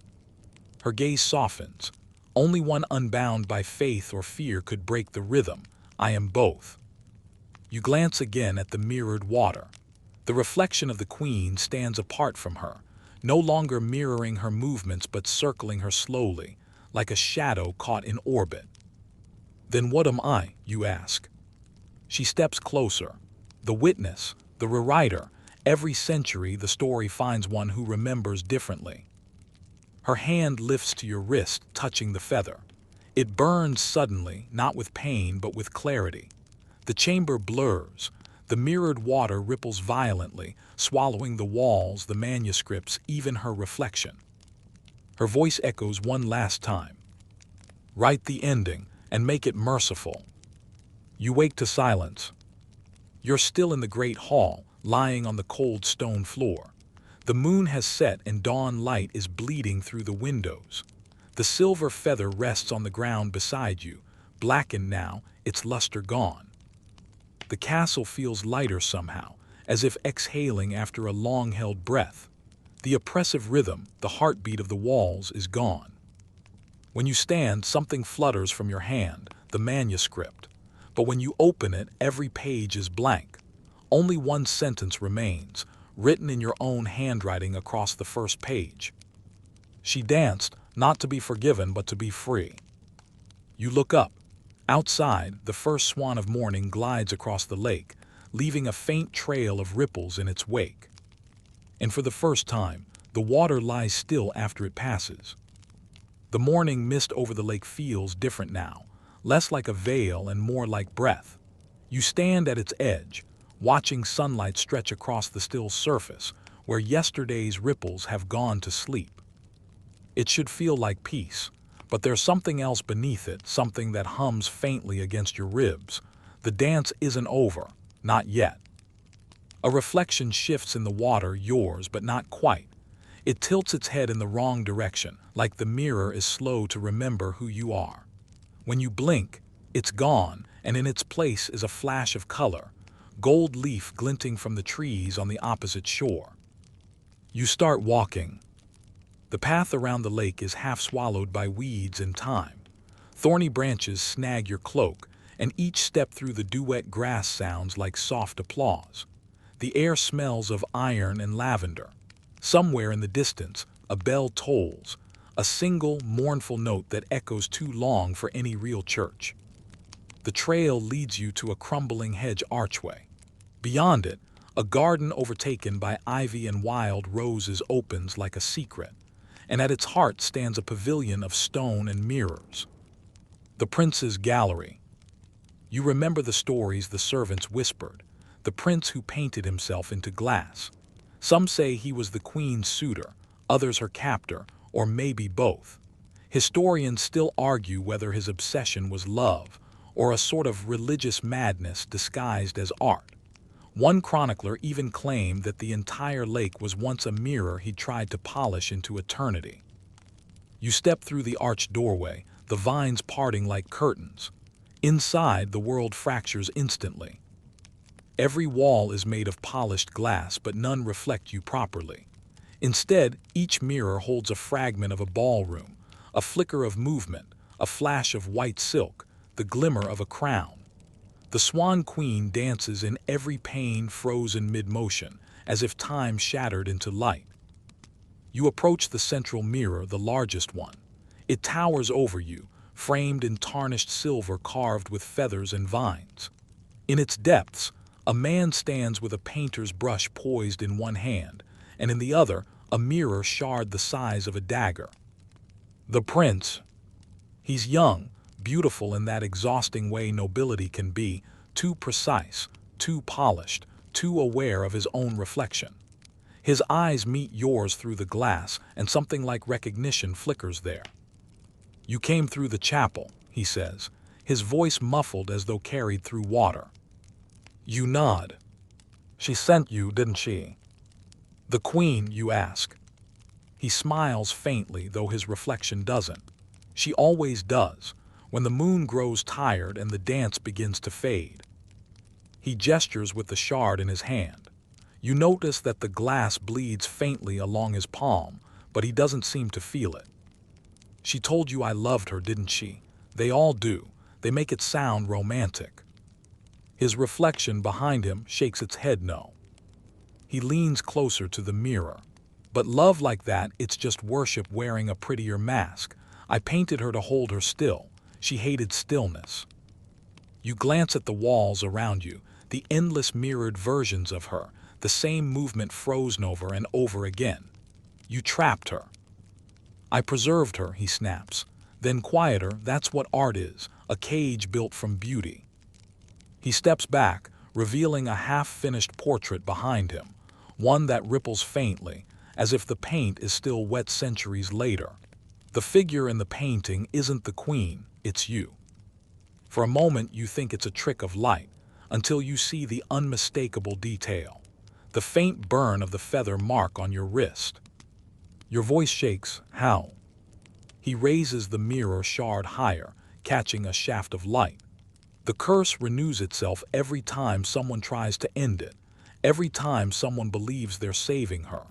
Her gaze softens. Only one unbound by faith or fear could break the rhythm. I am both. You glance again at the mirrored water. The reflection of the queen stands apart from her, no longer mirroring her movements but circling her slowly, like a shadow caught in orbit. Then what am I, you ask? She steps closer. The witness, the rewriter. Every century the story finds one who remembers differently. Her hand lifts to your wrist, touching the feather. It burns suddenly, not with pain but with clarity. The chamber blurs. The mirrored water ripples violently, swallowing the walls, the manuscripts, even her reflection. Her voice echoes one last time. Write the ending and make it merciful. You wake to silence. You're still in the great hall, lying on the cold stone floor. The moon has set and dawn light is bleeding through the windows. The silver feather rests on the ground beside you, blackened now, its luster gone. The castle feels lighter somehow, as if exhaling after a long-held breath. The oppressive rhythm, the heartbeat of the walls, is gone. When you stand, something flutters from your hand, the manuscript. But when you open it, every page is blank. Only one sentence remains, written in your own handwriting across the first page. She danced, not to be forgiven, but to be free. You look up. Outside, the first swan of morning glides across the lake, leaving a faint trail of ripples in its wake. And for the first time, the water lies still after it passes. The morning mist over the lake feels different now, less like a veil and more like breath. You stand at its edge, watching sunlight stretch across the still surface, where yesterday's ripples have gone to sleep. It should feel like peace, but there's something else beneath it, something that hums faintly against your ribs. The dance isn't over, not yet. A reflection shifts in the water, yours, but not quite. It tilts its head in the wrong direction, like the mirror is slow to remember who you are. When you blink, it's gone, and in its place is a flash of color, gold leaf glinting from the trees on the opposite shore. You start walking. The path around the lake is half swallowed by weeds and thyme. Thorny branches snag your cloak, and each step through the dew-wet grass sounds like soft applause. The air smells of iron and lavender. Somewhere in the distance, a bell tolls, a single, mournful note that echoes too long for any real church. The trail leads you to a crumbling hedge archway. Beyond it, a garden overtaken by ivy and wild roses opens like a secret, and at its heart stands a pavilion of stone and mirrors. The prince's gallery. You remember the stories the servants whispered, the prince who painted himself into glass. Some say he was the queen's suitor, others her captor, or maybe both. Historians still argue whether his obsession was love or a sort of religious madness disguised as art. One chronicler even claimed that the entire lake was once a mirror he tried to polish into eternity. You step through the arched doorway, the vines parting like curtains. Inside, the world fractures instantly. Every wall is made of polished glass, but none reflect you properly. Instead, each mirror holds a fragment of a ballroom, a flicker of movement, a flash of white silk, the glimmer of a crown. The Swan Queen dances in every pane, frozen mid-motion, as if time shattered into light. You approach the central mirror, the largest one. It towers over you, framed in tarnished silver carved with feathers and vines. In its depths, a man stands with a painter's brush poised in one hand, and in the other, a mirror shard the size of a dagger. The prince. He's young, beautiful in that exhausting way nobility can be, too precise, too polished, too aware of his own reflection. His eyes meet yours through the glass, and something like recognition flickers there. "You came through the chapel," he says, his voice muffled as though carried through water. You nod. "She sent you, didn't she?" "The queen, you ask?" He smiles faintly, though his reflection doesn't. "She always does, when the moon grows tired and the dance begins to fade." He gestures with the shard in his hand. You notice that the glass bleeds faintly along his palm, but he doesn't seem to feel it. "She told you I loved her, didn't she? They all do. They make it sound romantic." His reflection behind him shakes its head no. He leans closer to the mirror. "But love like that, it's just worship wearing a prettier mask. I painted her to hold her still. She hated stillness." You glance at the walls around you, the endless mirrored versions of her, the same movement frozen over and over again. You trapped her. "I preserved her," he snaps. Then quieter, "That's what art is, a cage built from beauty." He steps back, revealing a half-finished portrait behind him, one that ripples faintly, as if the paint is still wet centuries later. The figure in the painting isn't the queen, it's you. For a moment you think it's a trick of light, until you see the unmistakable detail, the faint burn of the feather mark on your wrist. Your voice shakes. "How?" He raises the mirror shard higher, catching a shaft of light. The curse renews itself every time someone tries to end it, every time someone believes they're saving her.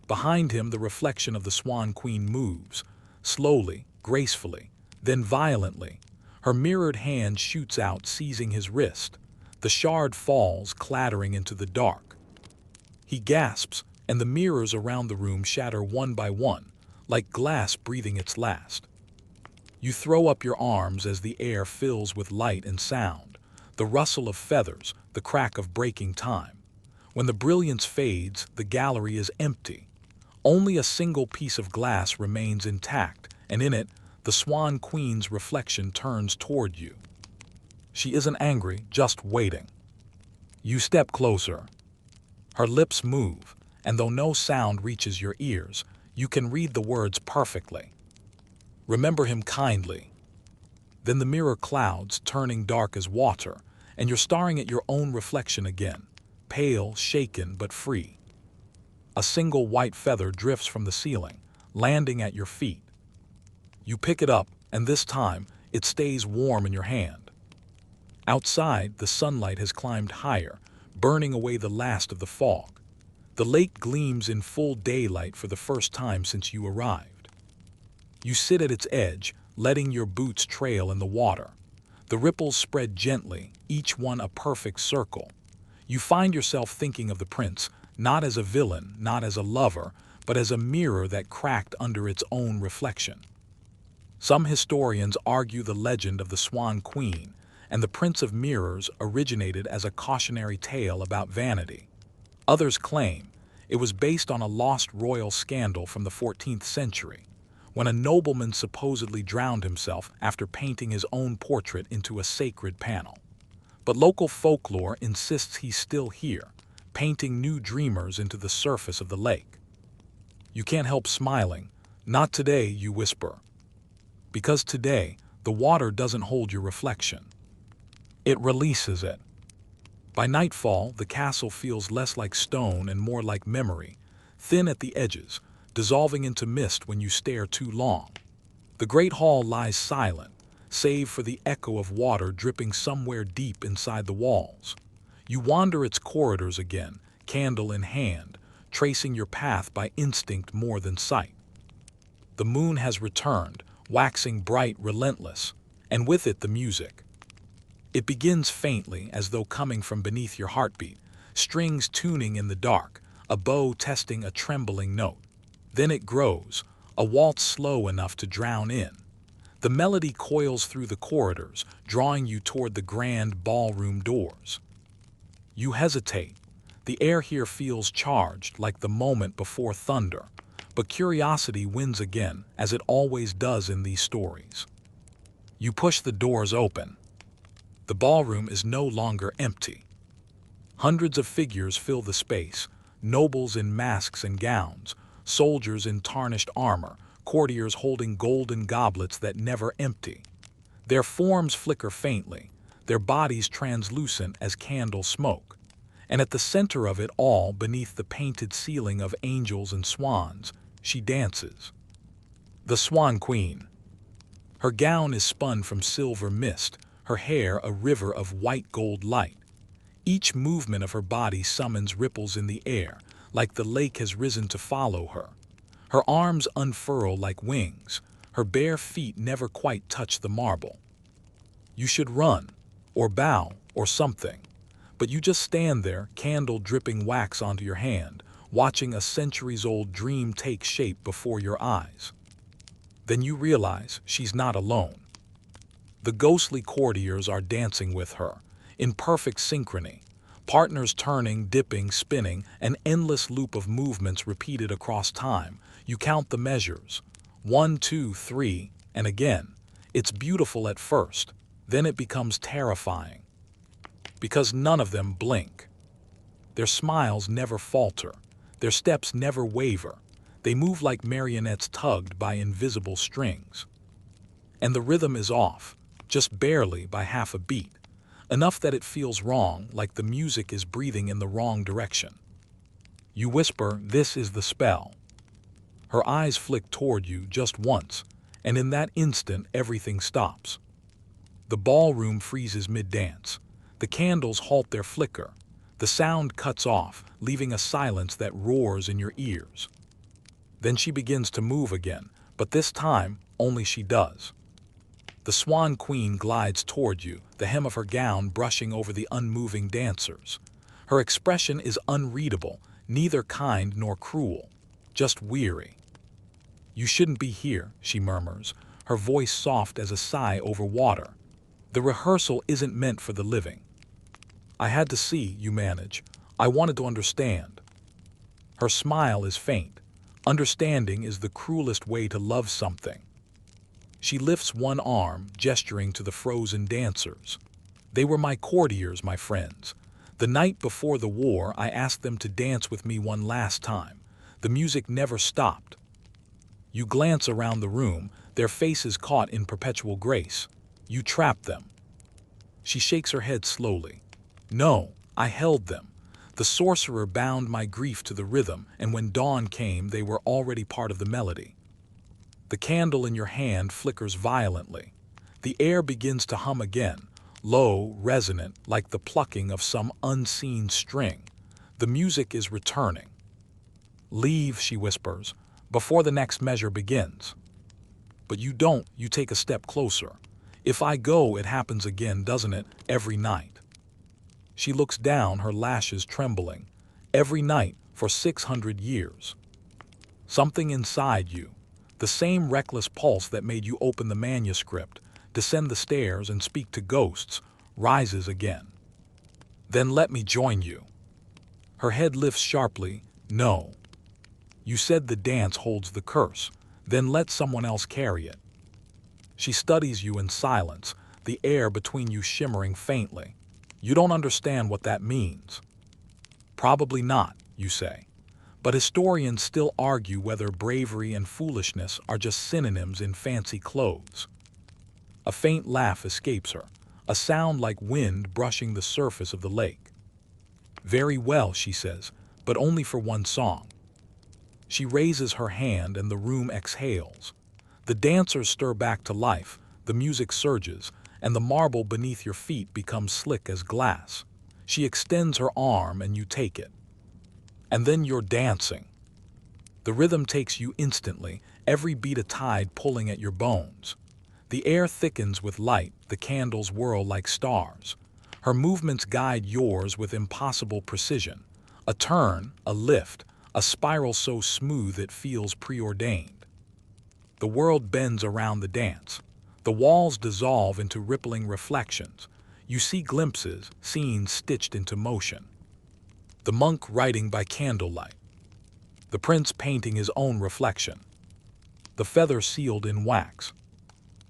Behind him, the reflection of the Swan Queen moves, slowly, gracefully, then violently. Her mirrored hand shoots out, seizing his wrist. The shard falls, clattering into the dark. He gasps, and the mirrors around the room shatter one by one, like glass breathing its last. You throw up your arms as the air fills with light and sound, the rustle of feathers, the crack of breaking time. When the brilliance fades, the gallery is empty. Only a single piece of glass remains intact, and in it, the Swan Queen's reflection turns toward you. She isn't angry, just waiting. You step closer. Her lips move, and though no sound reaches your ears, you can read the words perfectly. "Remember him kindly." Then the mirror clouds, turning dark as water, and you're staring at your own reflection again, pale, shaken, but free. A single white feather drifts from the ceiling, landing at your feet. You pick it up, and this time, it stays warm in your hand. Outside, the sunlight has climbed higher, burning away the last of the fog. The lake gleams in full daylight for the first time since you arrived. You sit at its edge, letting your boots trail in the water. The ripples spread gently, each one a perfect circle. You find yourself thinking of the prince, not as a villain, not as a lover, but as a mirror that cracked under its own reflection. Some historians argue the legend of the Swan Queen and the Prince of Mirrors originated as a cautionary tale about vanity. Others claim it was based on a lost royal scandal from the 14th century, when a nobleman supposedly drowned himself after painting his own portrait into a sacred panel. But local folklore insists he's still here, painting new dreamers into the surface of the lake. You can't help smiling. Not today, you whisper. Because today, the water doesn't hold your reflection. It releases it. By nightfall, the castle feels less like stone and more like memory, thin at the edges, dissolving into mist when you stare too long. The great hall lies silent, save for the echo of water dripping somewhere deep inside the walls. You wander its corridors again, candle in hand, tracing your path by instinct more than sight. The moon has returned, waxing bright, relentless, and with it the music. It begins faintly, as though coming from beneath your heartbeat, strings tuning in the dark, a bow testing a trembling note. Then it grows, a waltz slow enough to drown in. The melody coils through the corridors, drawing you toward the grand ballroom doors. You hesitate. The air here feels charged, like the moment before thunder, but curiosity wins again, as it always does in these stories. You push the doors open. The ballroom is no longer empty. Hundreds of figures fill the space, nobles in masks and gowns, soldiers in tarnished armor, courtiers holding golden goblets that never empty. Their forms flicker faintly, their bodies translucent as candle smoke. And at the center of it all, beneath the painted ceiling of angels and swans, she dances. The Swan Queen. Her gown is spun from silver mist, her hair a river of white gold light. Each movement of her body summons ripples in the air, like the lake has risen to follow her. Her arms unfurl like wings, her bare feet never quite touch the marble. You should run, or bow, or something, but you just stand there, candle dripping wax onto your hand, watching a centuries-old dream take shape before your eyes. Then you realize she's not alone. The ghostly courtiers are dancing with her, in perfect synchrony, partners turning, dipping, spinning, an endless loop of movements repeated across time. You count the measures, 1, 2, 3, and again. It's beautiful at first, then it becomes terrifying. Because none of them blink. Their smiles never falter, their steps never waver. They move like marionettes tugged by invisible strings. And the rhythm is off, just barely by half a beat, enough that it feels wrong, like the music is breathing in the wrong direction. You whisper, "This is the spell." Her eyes flick toward you just once, and in that instant everything stops. The ballroom freezes mid-dance. The candles halt their flicker. The sound cuts off, leaving a silence that roars in your ears. Then she begins to move again, but this time only she does. The Swan Queen glides toward you, the hem of her gown brushing over the unmoving dancers. Her expression is unreadable, neither kind nor cruel, just weary. "You shouldn't be here," she murmurs, her voice soft as a sigh over water. "The rehearsal isn't meant for the living." "I had to see," you manage. "I wanted to understand." Her smile is faint. Understanding is the cruelest way to love something. She lifts one arm, gesturing to the frozen dancers. "They were my courtiers, my friends. The night before the war, I asked them to dance with me one last time. The music never stopped." You glance around the room, their faces caught in perpetual grace. You trapped them. She shakes her head slowly. "No, I held them. The sorcerer bound my grief to the rhythm, and when dawn came, they were already part of the melody. The candle in your hand flickers violently. The air begins to hum again, low, resonant, like the plucking of some unseen string. The music is returning. "Leave," she whispers, "before the next measure begins." But you don't, you take a step closer. "If I go, it happens again, doesn't it, every night?" She looks down, her lashes trembling. "Every night, for 600 years. Something inside you, the same reckless pulse that made you open the manuscript, descend the stairs and speak to ghosts, rises again. Then let me join you." Her head lifts sharply. "No. You said the dance holds the curse. Then let someone else carry it." She studies you in silence, the air between you shimmering faintly. "You don't understand what that means." "Probably not," you say. "But historians still argue whether bravery and foolishness are just synonyms in fancy clothes." A faint laugh escapes her, a sound like wind brushing the surface of the lake. "Very well," she says, "but only for one song." She raises her hand and the room exhales. The dancers stir back to life, the music surges, and the marble beneath your feet becomes slick as glass. She extends her arm and you take it. And then you're dancing. The rhythm takes you instantly, every beat a tide pulling at your bones. The air thickens with light, the candles whirl like stars. Her movements guide yours with impossible precision. A turn, a lift, a spiral so smooth it feels preordained. The world bends around the dance. The walls dissolve into rippling reflections. You see glimpses, scenes stitched into motion. The monk writing by candlelight. The prince painting his own reflection. The feather sealed in wax.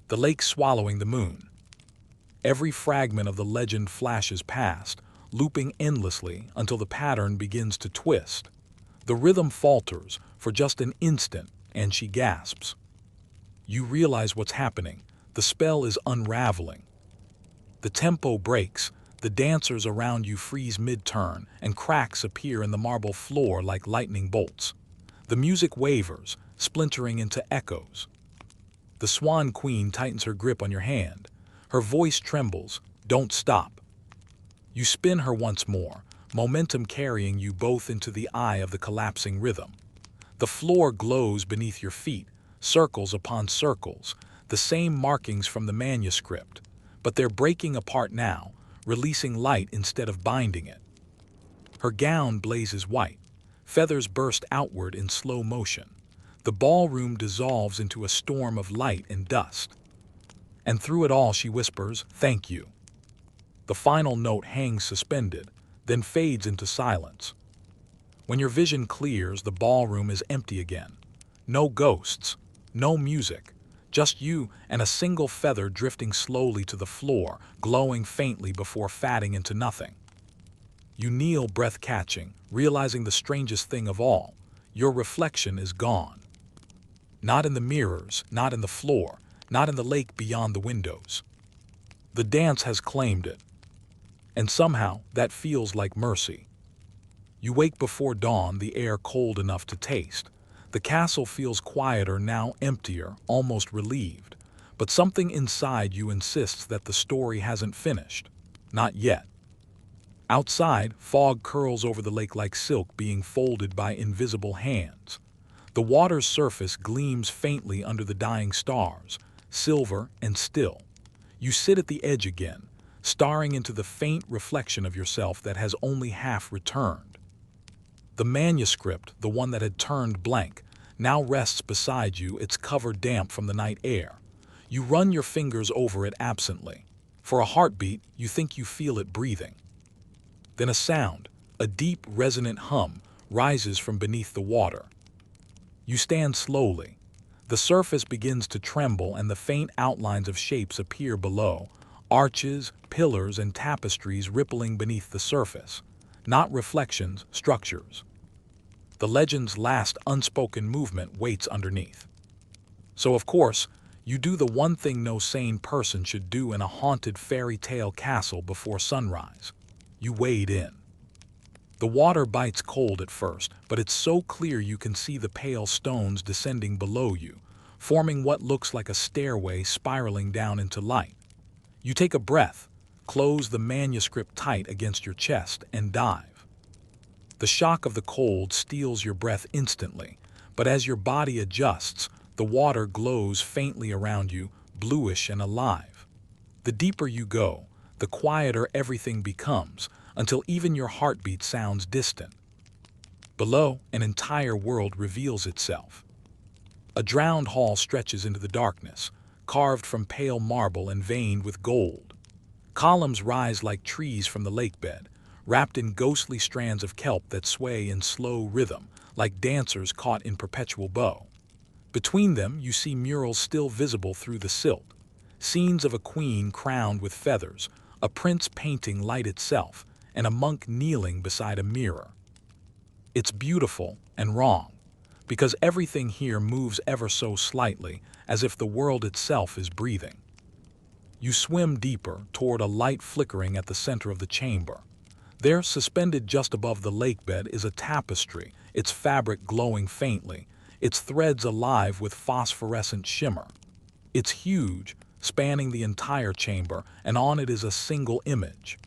The lake swallowing the moon. Every fragment of the legend flashes past, looping endlessly until the pattern begins to twist. The rhythm falters for just an instant, and she gasps. You realize what's happening. The spell is unraveling. The tempo breaks, the dancers around you freeze mid-turn, and cracks appear in the marble floor like lightning bolts. The music wavers, splintering into echoes. The Swan Queen tightens her grip on your hand. Her voice trembles. "Don't stop." You spin her once more, momentum carrying you both into the eye of the collapsing rhythm. The floor glows beneath your feet, circles upon circles, the same markings from the manuscript, but they're breaking apart now, releasing light instead of binding it. Her gown blazes white, feathers burst outward in slow motion. The ballroom dissolves into a storm of light and dust. And through it all she whispers, "Thank you." The final note hangs suspended, then fades into silence. When your vision clears, the ballroom is empty again. No ghosts, no music, just you and a single feather drifting slowly to the floor, glowing faintly before fading into nothing. You kneel, breath-catching, realizing the strangest thing of all. Your reflection is gone. Not in the mirrors, not in the floor, not in the lake beyond the windows. The dance has claimed it. And somehow, that feels like mercy. You wake before dawn, the air cold enough to taste. The castle feels quieter, now emptier, almost relieved. But something inside you insists that the story hasn't finished. Not yet. Outside, fog curls over the lake like silk being folded by invisible hands. The water's surface gleams faintly under the dying stars, silver and still. You sit at the edge again, staring into the faint reflection of yourself that has only half returned. The manuscript, the one that had turned blank, now rests beside you, its cover damp from the night air. You run your fingers over it absently. For a heartbeat, you think you feel it breathing. Then a sound, a deep, resonant hum, rises from beneath the water. You stand slowly. The surface begins to tremble and the faint outlines of shapes appear below, arches, pillars, and tapestries rippling beneath the surface. Not reflections, structures. The legend's last unspoken movement waits underneath. So of course, you do the one thing no sane person should do in a haunted fairy tale castle before sunrise. You wade in. The water bites cold at first, but it's so clear you can see the pale stones descending below you, forming what looks like a stairway spiraling down into light. You take a breath, close the manuscript tight against your chest, and dive. The shock of the cold steals your breath instantly, but as your body adjusts, the water glows faintly around you, bluish and alive. The deeper you go, the quieter everything becomes, until even your heartbeat sounds distant. Below, an entire world reveals itself. A drowned hall stretches into the darkness, carved from pale marble and veined with gold. Columns rise like trees from the lakebed, wrapped in ghostly strands of kelp that sway in slow rhythm, like dancers caught in perpetual bow. Between them, you see murals still visible through the silt, scenes of a queen crowned with feathers, a prince painting light itself, and a monk kneeling beside a mirror. It's beautiful and wrong, because everything here moves ever so slightly, as if the world itself is breathing. You swim deeper toward a light flickering at the center of the chamber. There, suspended just above the lakebed, is a tapestry, its fabric glowing faintly, its threads alive with phosphorescent shimmer. It's huge, spanning the entire chamber, and on it is a single image.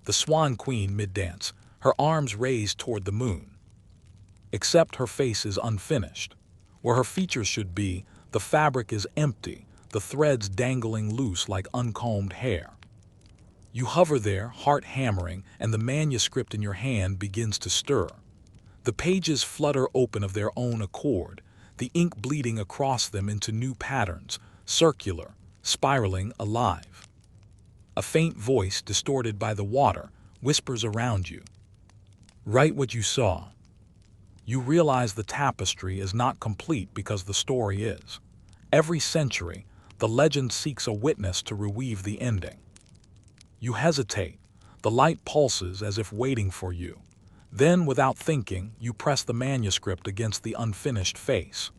The Swan Queen mid-dance, her arms raised toward the moon. Except her face is unfinished. Where her features should be, the fabric is empty, the threads dangling loose like uncombed hair. You hover there, heart hammering, and the manuscript in your hand begins to stir. The pages flutter open of their own accord, the ink bleeding across them into new patterns, circular, spiraling, alive. A faint voice, distorted by the water, whispers around you. Write what you saw. You realize the tapestry is not complete because the story is. Every century, the legend seeks a witness to reweave the ending. You hesitate. The light pulses as if waiting for you. Then, without thinking, you press the manuscript against the unfinished face.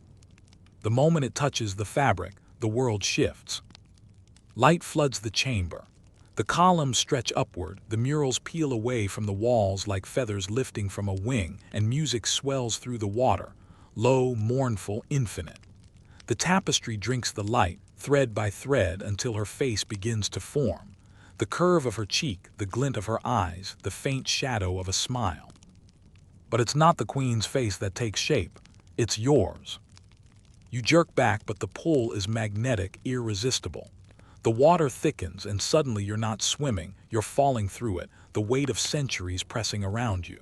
The moment it touches the fabric, the world shifts. Light floods the chamber. The columns stretch upward, the murals peel away from the walls like feathers lifting from a wing, and music swells through the water, low, mournful, infinite. The tapestry drinks the light, thread by thread, until her face begins to form. The curve of her cheek, the glint of her eyes, the faint shadow of a smile. But it's not the queen's face that takes shape, it's yours. You jerk back, but the pull is magnetic, irresistible. The water thickens, and suddenly you're not swimming, you're falling through it, the weight of centuries pressing around you.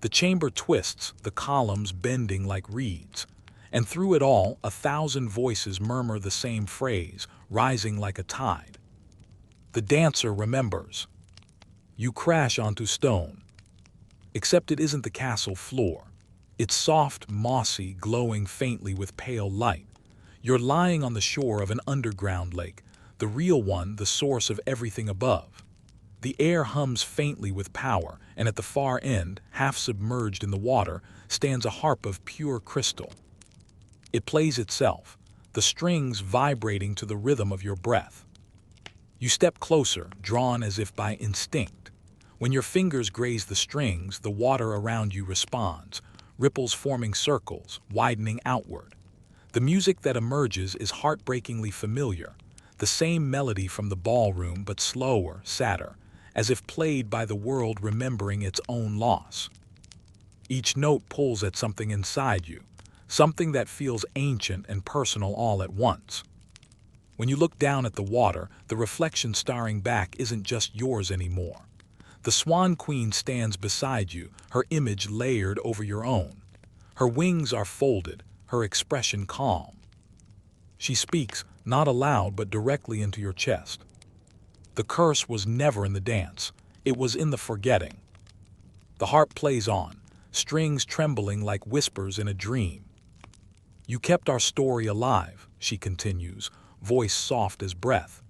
The chamber twists, the columns bending like reeds. And through it all, 1,000 voices murmur the same phrase, rising like a tide. The dancer remembers. You crash onto stone. Except it isn't the castle floor. It's soft, mossy, glowing faintly with pale light. You're lying on the shore of an underground lake, the real one, the source of everything above. The air hums faintly with power, and at the far end, half submerged in the water, stands a harp of pure crystal. It plays itself, the strings vibrating to the rhythm of your breath. You step closer, drawn as if by instinct. When your fingers graze the strings, the water around you responds, ripples forming circles, widening outward. The music that emerges is heartbreakingly familiar, the same melody from the ballroom, but slower, sadder, as if played by the world remembering its own loss. Each note pulls at something inside you, something that feels ancient and personal all at once. When you look down at the water, the reflection staring back isn't just yours anymore. The Swan Queen stands beside you, her image layered over your own. Her wings are folded, her expression calm. She speaks, not aloud but directly into your chest. The curse was never in the dance, it was in the forgetting. The harp plays on, strings trembling like whispers in a dream. You kept our story alive, she continues, voice soft as breath.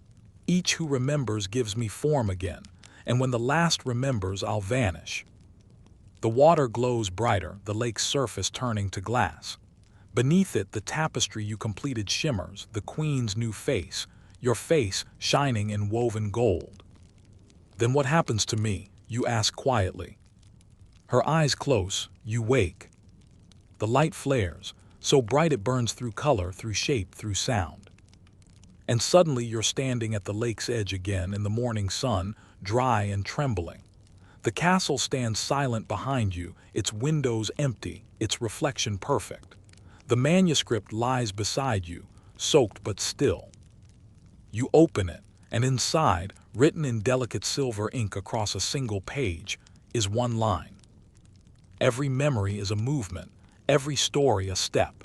Each who remembers gives me form again, and when the last remembers, I'll vanish. The water glows brighter, the lake's surface turning to glass. Beneath it, the tapestry you completed shimmers, the queen's new face, your face shining in woven gold. Then what happens to me? You ask quietly. Her eyes close, you wake. The light flares, so bright it burns through color, through shape, through sound. And suddenly you're standing at the lake's edge again in the morning sun, dry and trembling. The castle stands silent behind you, its windows empty, its reflection perfect. The manuscript lies beside you, soaked but still. You open it, and inside, written in delicate silver ink across a single page, is one line. Every memory is a movement, every story a step.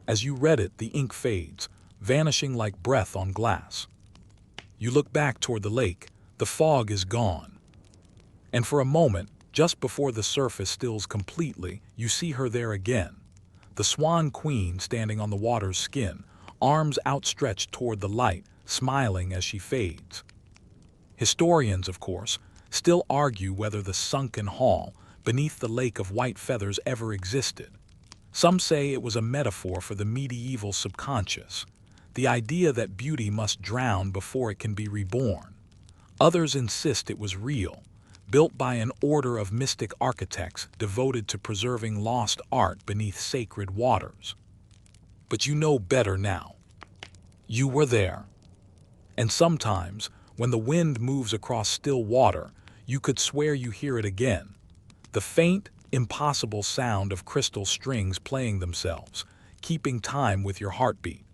As you read it, the ink fades, vanishing like breath on glass. You look back toward the lake, the fog is gone. And for a moment, just before the surface stills completely, you see her there again. The Swan Queen standing on the water's skin, arms outstretched toward the light, smiling as she fades. Historians, of course, still argue whether the sunken hall beneath the lake of white feathers ever existed. Some say it was a metaphor for the medieval subconscious, the idea that beauty must drown before it can be reborn. Others insist it was real, built by an order of mystic architects devoted to preserving lost art beneath sacred waters. But you know better now. You were there. And sometimes, when the wind moves across still water, you could swear you hear it again. The faint, impossible sound of crystal strings playing themselves, keeping time with your heartbeat.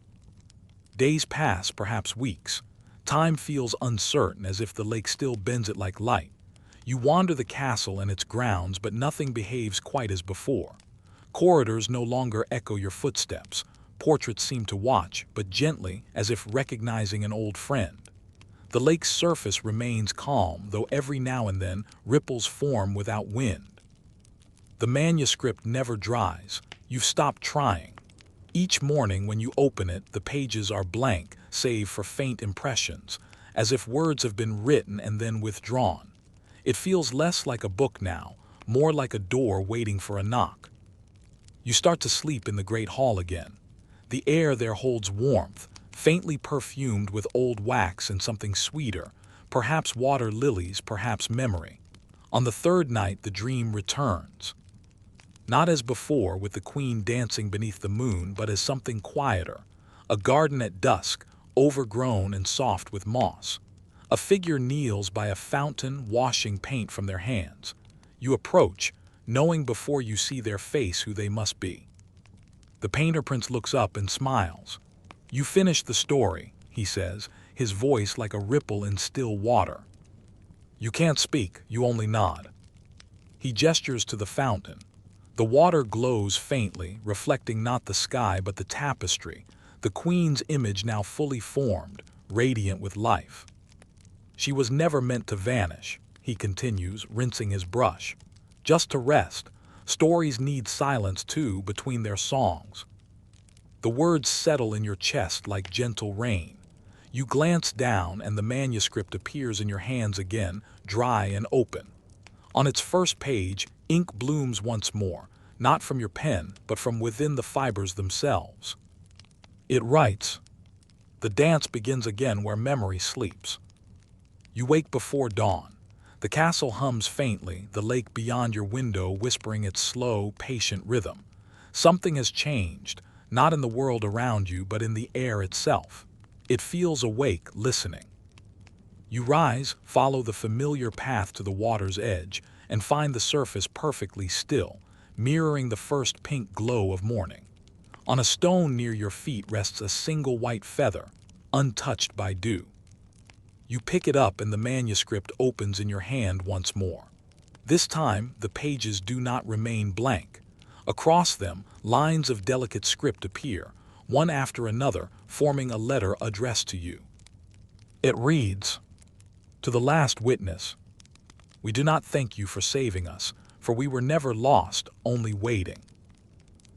Days pass, perhaps weeks. Time feels uncertain, as if the lake still bends it like light. You wander the castle and its grounds, but nothing behaves quite as before. Corridors no longer echo your footsteps. Portraits seem to watch, but gently, as if recognizing an old friend. The lake's surface remains calm, though every now and then ripples form without wind. The manuscript never dries. You've stopped trying. Each morning when you open it, the pages are blank, save for faint impressions, as if words have been written and then withdrawn. It feels less like a book now, more like a door waiting for a knock. You start to sleep in the great hall again. The air there holds warmth, faintly perfumed with old wax and something sweeter, perhaps water lilies, perhaps memory. On the third night, the dream returns. Not as before, with the queen dancing beneath the moon, but as something quieter. A garden at dusk, overgrown and soft with moss. A figure kneels by a fountain, washing paint from their hands. You approach, knowing before you see their face who they must be. The painter prince looks up and smiles. "You finished the story," he says, his voice like a ripple in still water. You can't speak, you only nod. He gestures to the fountain. The water glows faintly, reflecting not the sky but the tapestry, the queen's image now fully formed, radiant with life. "She was never meant to vanish," he continues, rinsing his brush. "Just to rest. Stories need silence too between their songs." The words settle in your chest like gentle rain. You glance down and the manuscript appears in your hands again, dry and open. On its first page, ink blooms once more, not from your pen, but from within the fibers themselves. It writes, "The dance begins again where memory sleeps." You wake before dawn. The castle hums faintly, the lake beyond your window whispering its slow, patient rhythm. Something has changed, not in the world around you, but in the air itself. It feels awake, listening. You rise, follow the familiar path to the water's edge, and find the surface perfectly still, mirroring the first pink glow of morning. On a stone near your feet rests a single white feather, untouched by dew. You pick it up and the manuscript opens in your hand once more. This time, the pages do not remain blank. Across them, lines of delicate script appear, one after another, forming a letter addressed to you. It reads, "To the last witness, we do not thank you for saving us, for we were never lost, only waiting.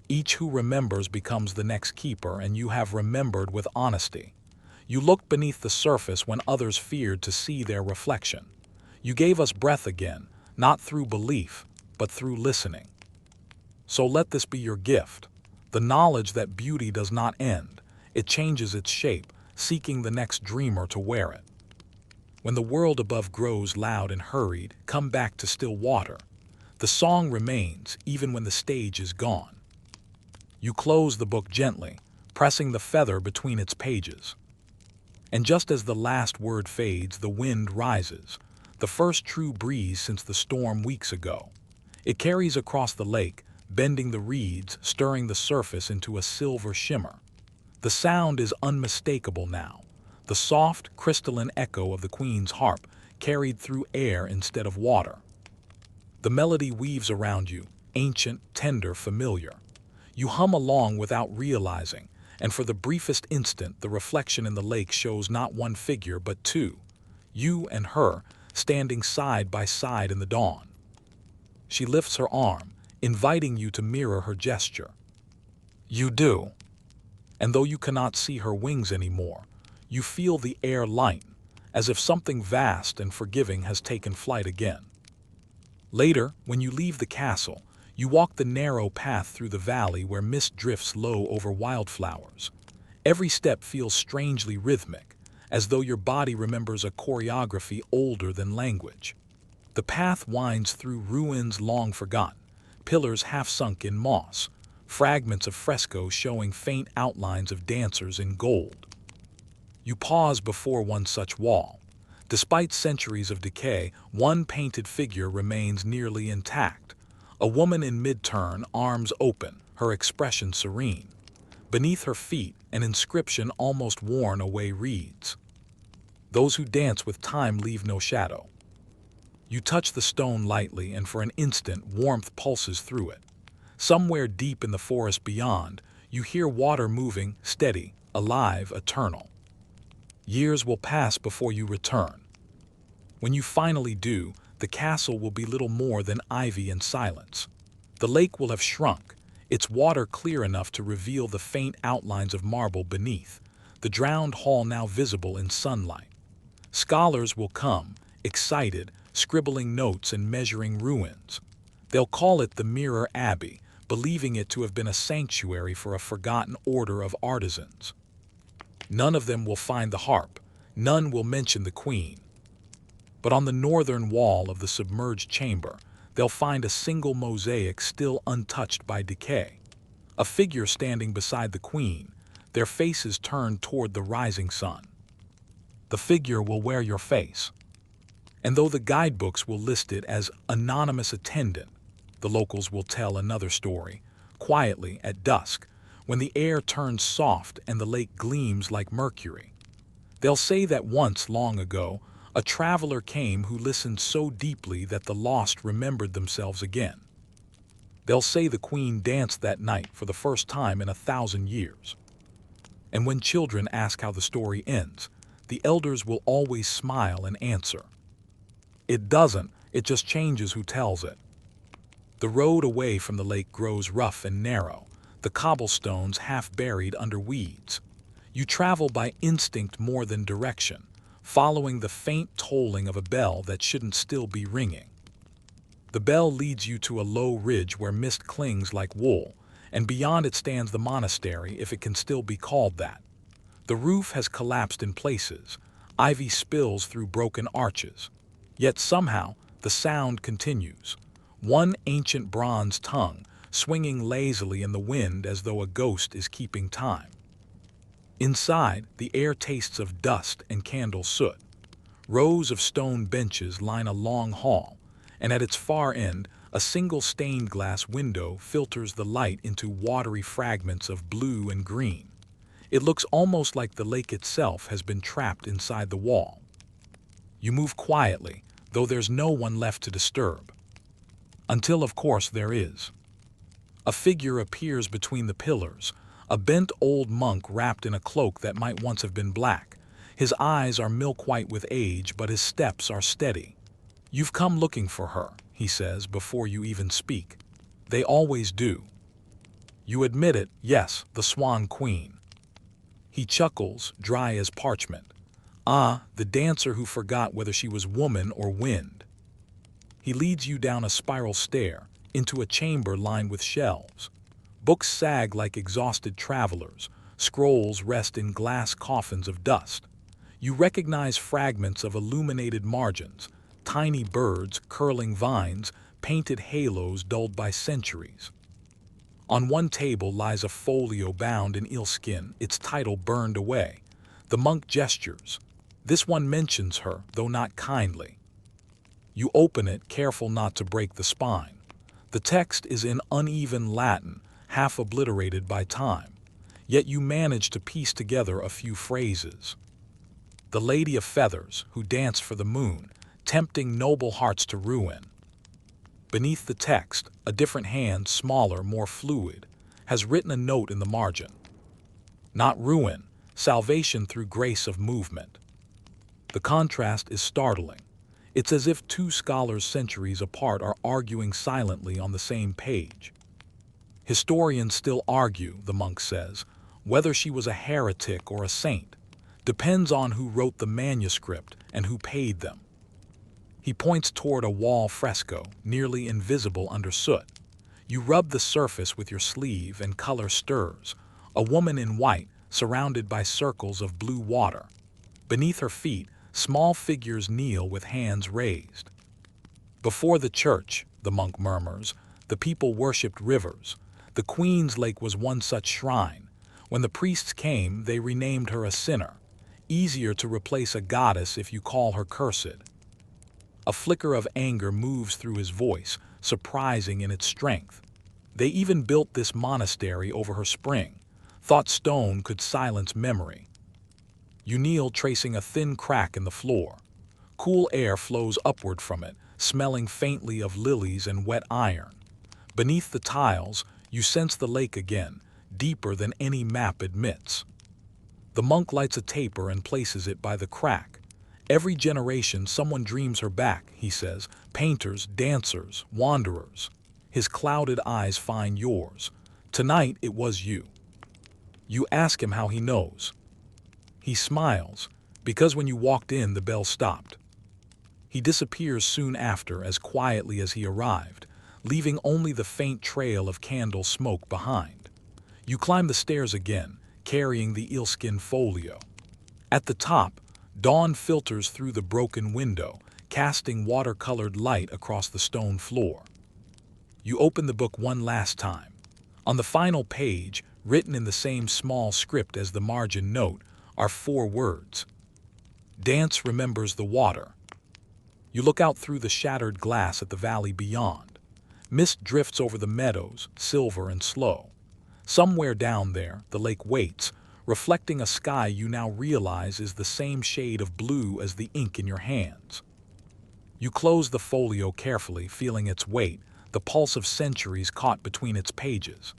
Each who remembers becomes the next keeper, and you have remembered with honesty. You looked beneath the surface when others feared to see their reflection. You gave us breath again, not through belief, but through listening. So let this be your gift, the knowledge that beauty does not end. It changes its shape, seeking the next dreamer to wear it. When the world above grows loud and hurried, come back to still water. The song remains even when the stage is gone. You close the book gently, pressing the feather between its pages. And just as the last word fades, the wind rises, the first true breeze since the storm weeks ago. It carries across the lake, bending the reeds, stirring the surface into a silver shimmer. The sound is unmistakable now, the soft, crystalline echo of the Queen's harp, carried through air instead of water. The melody weaves around you, ancient, tender, familiar. You hum along without realizing, and for the briefest instant, the reflection in the lake shows not one figure but two, you and her, standing side by side in the dawn. She lifts her arm, inviting you to mirror her gesture. You do. And though you cannot see her wings anymore, you feel the air lighten, as if something vast and forgiving has taken flight again. Later, when you leave the castle, you walk the narrow path through the valley where mist drifts low over wildflowers. Every step feels strangely rhythmic, as though your body remembers a choreography older than language. The path winds through ruins long forgotten, pillars half sunk in moss, fragments of frescoes showing faint outlines of dancers in gold. You pause before one such wall. Despite centuries of decay, one painted figure remains nearly intact. A woman in mid-turn, arms open, her expression serene. Beneath her feet, an inscription almost worn away reads, "Those who dance with time leave no shadow." You touch the stone lightly, and for an instant warmth pulses through it. Somewhere deep in the forest beyond, you hear water moving, steady, alive, eternal. Years will pass before you return. When you finally do, the castle will be little more than ivy and silence. The lake will have shrunk, its water clear enough to reveal the faint outlines of marble beneath, the drowned hall now visible in sunlight. Scholars will come, excited, scribbling notes and measuring ruins. They'll call it the Mirror Abbey, believing it to have been a sanctuary for a forgotten order of artisans. None of them will find the harp, none will mention the Queen. But on the northern wall of the submerged chamber, they'll find a single mosaic still untouched by decay. A figure standing beside the Queen, their faces turned toward the rising sun. The figure will wear your face. And though the guidebooks will list it as anonymous attendant, the locals will tell another story, quietly at dusk, when the air turns soft and the lake gleams like mercury. They'll say that once, long ago, a traveler came who listened so deeply that the lost remembered themselves again. They'll say the Queen danced that night for the first time in 1,000 years. And when children ask how the story ends, the elders will always smile and answer, "It doesn't, it just changes who tells it." The road away from the lake grows rough and narrow, the cobblestones half buried under weeds. You travel by instinct more than direction, following the faint tolling of a bell that shouldn't still be ringing. The bell leads you to a low ridge where mist clings like wool, and beyond it stands the monastery, if it can still be called that. The roof has collapsed in places, ivy spills through broken arches. Yet somehow, the sound continues. One ancient bronze tongue, swinging lazily in the wind as though a ghost is keeping time. Inside, the air tastes of dust and candle soot. Rows of stone benches line a long hall, and at its far end, a single stained glass window filters the light into watery fragments of blue and green. It looks almost like the lake itself has been trapped inside the wall. You move quietly, though there's no one left to disturb. Until, of course, there is. A figure appears between the pillars, a bent old monk wrapped in a cloak that might once have been black. His eyes are milk-white with age, but his steps are steady. "You've come looking for her," he says before you even speak. "They always do." You admit it, yes, the Swan Queen. He chuckles, dry as parchment. Ah, the dancer who forgot whether she was woman or wind. He leads you down a spiral stair, into a chamber lined with shelves. Books sag like exhausted travelers, scrolls rest in glass coffins of dust. You recognize fragments of illuminated margins, tiny birds, curling vines, painted halos dulled by centuries. On one table lies a folio bound in eelskin, its title burned away. The monk gestures. This one mentions her, though not kindly. You open it, careful not to break the spine. The text is in uneven Latin, half obliterated by time. Yet you manage to piece together a few phrases. The lady of feathers, who danced for the moon, tempting noble hearts to ruin. Beneath the text, a different hand, smaller, more fluid, has written a note in the margin. Not ruin, salvation through grace of movement. The contrast is startling. It's as if two scholars centuries apart are arguing silently on the same page. Historians still argue, the monk says, whether she was a heretic or a saint. Depends on who wrote the manuscript and who paid them. He points toward a wall fresco, nearly invisible under soot. You rub the surface with your sleeve and color stirs. A woman in white, surrounded by circles of blue water. Beneath her feet, small figures kneel with hands raised. Before the church, the monk murmurs, the people worshipped rivers. The Queen's Lake was one such shrine. When the priests came, they renamed her a sinner. Easier to replace a goddess if you call her cursed. A flicker of anger moves through his voice, surprising in its strength. They even built this monastery over her spring. Thought stone could silence memory. You kneel, tracing a thin crack in the floor. Cool air flows upward from it, smelling faintly of lilies and wet iron. Beneath the tiles, you sense the lake again, deeper than any map admits. The monk lights a taper and places it by the crack. Every generation someone dreams her back, he says, painters, dancers, wanderers. His clouded eyes find yours. Tonight it was you. You ask him how he knows. He smiles, because when you walked in the bell stopped. He disappears soon after, as quietly as he arrived, leaving only the faint trail of candle smoke behind. You climb the stairs again, carrying the eelskin folio. At the top, dawn filters through the broken window, casting watercolored light across the stone floor. You open the book one last time. On the final page, written in the same small script as the margin note, are 4 words. Dance remembers the water. You look out through the shattered glass at the valley beyond. Mist drifts over the meadows, silver and slow. Somewhere down there, the lake waits, reflecting a sky you now realize is the same shade of blue as the ink in your hands. You close the folio carefully, feeling its weight, the pulse of centuries caught between its pages.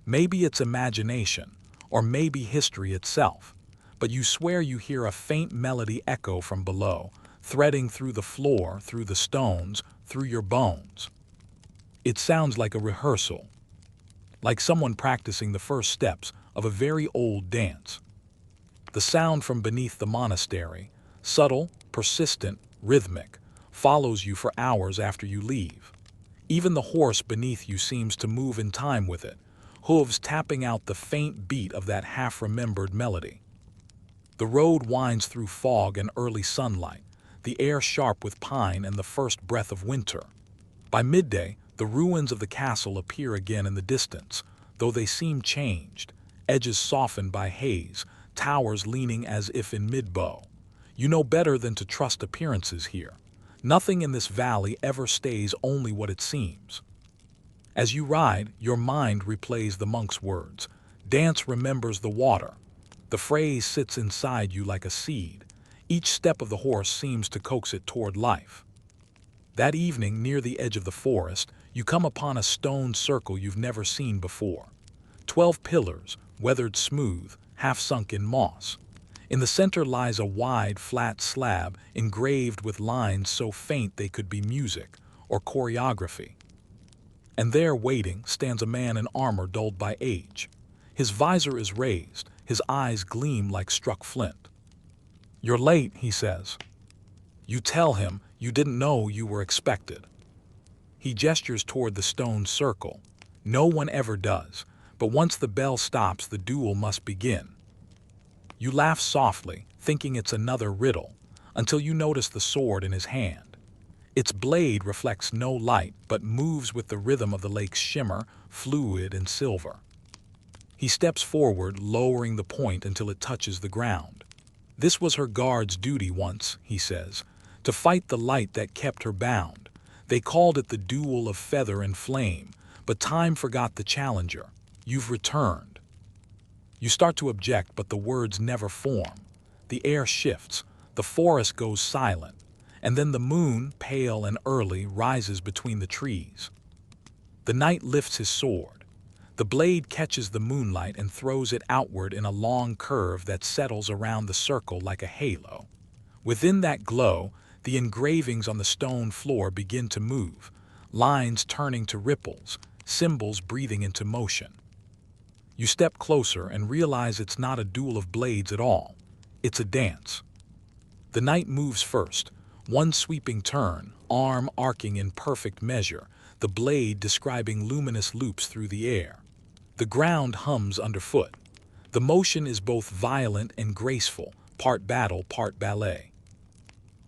Maybe it's imagination, or maybe history itself, but you swear you hear a faint melody echo from below, threading through the floor, through the stones, through your bones. It sounds like a rehearsal, like someone practicing the first steps of a very old dance. The sound from beneath the monastery, subtle, persistent, rhythmic, follows you for hours after you leave. Even the horse beneath you seems to move in time with it, hooves tapping out the faint beat of that half-remembered melody. The road winds through fog and early sunlight, the air sharp with pine and the first breath of winter. By midday, the ruins of the castle appear again in the distance, though they seem changed, edges softened by haze, towers leaning as if in mid-bow. You know better than to trust appearances here. Nothing in this valley ever stays only what it seems. As you ride, your mind replays the monk's words. Dance remembers the water. The phrase sits inside you like a seed. Each step of the horse seems to coax it toward life. That evening, near the edge of the forest, you come upon a stone circle you've never seen before. 12 pillars, weathered smooth, half sunk in moss. In the center lies a wide, flat slab engraved with lines so faint they could be music or choreography. And there, waiting, stands a man in armor dulled by age. His visor is raised, his eyes gleam like struck flint. "You're late," he says. You tell him you didn't know you were expected. He gestures toward the stone circle. No one ever does, but once the bell stops, the duel must begin. You laugh softly, thinking it's another riddle, until you notice the sword in his hand. Its blade reflects no light but moves with the rhythm of the lake's shimmer, fluid and silver. He steps forward, lowering the point until it touches the ground. This was her guard's duty once, he says, to fight the light that kept her bound. They called it the duel of feather and flame, but time forgot the challenger. You've returned. You start to object, but the words never form. The air shifts, the forest goes silent, and then the moon, pale and early, rises between the trees. The knight lifts his sword. The blade catches the moonlight and throws it outward in a long curve that settles around the circle like a halo. Within that glow, the engravings on the stone floor begin to move, lines turning to ripples, symbols breathing into motion. You step closer and realize it's not a duel of blades at all. It's a dance. The knight moves first, one sweeping turn, arm arcing in perfect measure, the blade describing luminous loops through the air. The ground hums underfoot. The motion is both violent and graceful, part battle, part ballet.